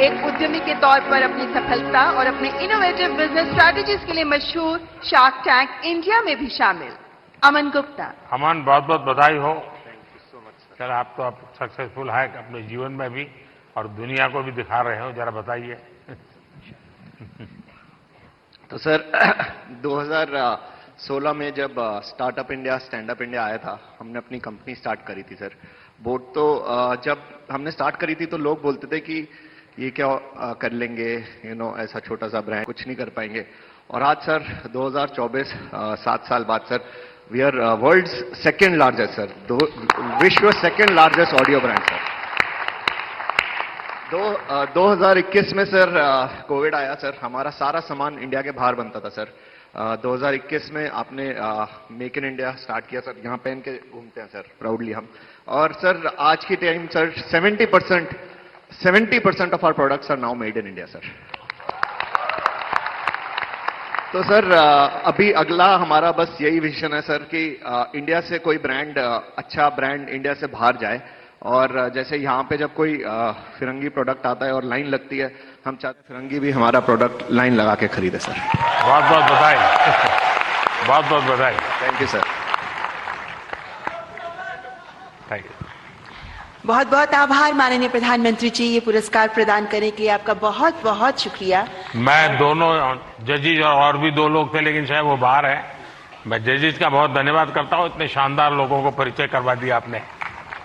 एक उद्यमी के तौर पर अपनी सफलता और अपने इनोवेटिव बिजनेस स्ट्रैटेजीज के लिए मशहूर शार्क टैंक इंडिया में भी शामिल अमन गुप्ता। अमन, बहुत बहुत बधाई हो। सर, आप तो अब सक्सेसफुल है अपने जीवन में भी और दुनिया को भी दिखा रहे हो, जरा बताइए। तो सर 2016 में जब startup India stand up India आया था, हमने अपनी कंपनी स्टार्ट करी थी सर। बोट तो जब हमने स्टार्ट करी थी तो लोग बोलते थे कि ये क्या कर लेंगे, ऐसा छोटा सा ब्रांड, कुछ नहीं कर पाएंगे। और आज सर 2024 7 साल बाद sir we are world's second largest sir, विश्व second largest audio brand sir. 2021 में सर कोविड आया सर, हमारा सारा सामान इंडिया के बाहर बनता था सर। 2021 में आपने मेक इन इंडिया स्टार्ट किया सर, यहाँ पहन के घूमते हैं सर प्राउडली हम। और सर आज की time sir 70% of our products are now made in India sir. तो सर अभी अगला हमारा बस यही विजन है सर कि इंडिया से कोई ब्रांड, अच्छा ब्रांड इंडिया से बाहर जाए। और जैसे यहाँ पे जब कोई फिरंगी प्रोडक्ट आता है और लाइन लगती है, हम चाहते हैं फिरंगी भी हमारा प्रोडक्ट लाइन लगा के खरीदे सर। बहुत बहुत बधाई। बहुत बहुत बधाई। Thank you sir. Thank you. बहुत बहुत आभार माननीय प्रधानमंत्री जी, ये पुरस्कार प्रदान करने के लिए आपका बहुत बहुत शुक्रिया। मैं दोनों जजेज और भी 2 लोग थे, लेकिन शायद वो बाहर है। मैं जजेज का बहुत धन्यवाद करता हूँ, इतने शानदार लोगों को परिचय करवा दिया आपने।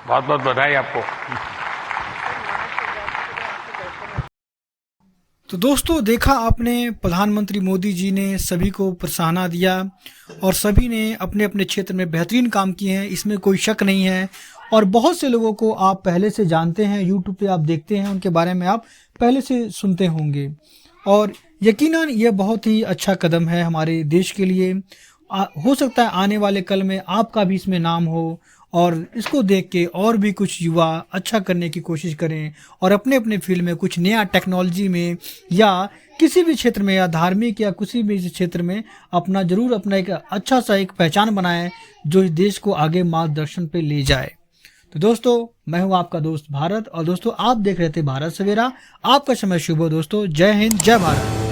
बहुत बहुत बधाई आपको। तो दोस्तों, देखा आपने, प्रधानमंत्री मोदी जी ने सभी को प्रोत्साहन दिया और सभी ने अपने अपने क्षेत्र में बेहतरीन काम किए हैं, इसमें कोई शक नहीं है। और बहुत से लोगों को आप पहले से जानते हैं, यूट्यूब पे आप देखते हैं, उनके बारे में आप पहले से सुनते होंगे। और यकीनन ये बहुत ही अच्छा कदम है हमारे देश के लिए। हो सकता है आने वाले कल में आपका भी इसमें नाम हो और इसको देख के और भी कुछ युवा अच्छा करने की कोशिश करें और अपने अपने फील्ड में कुछ नया टेक्नोलॉजी में या किसी भी क्षेत्र में या धार्मिक या किसी भी क्षेत्र में अपना जरूर अपना एक अच्छा सा एक पहचान बनाएं जो इस देश को आगे मार्गदर्शन पे ले जाए। तो दोस्तों, मैं हूं आपका दोस्त भारत और दोस्तों आप देख रहे थे भारत सवेरा। आपका समय शुभ हो दोस्तों। जय हिंद, जय भारत।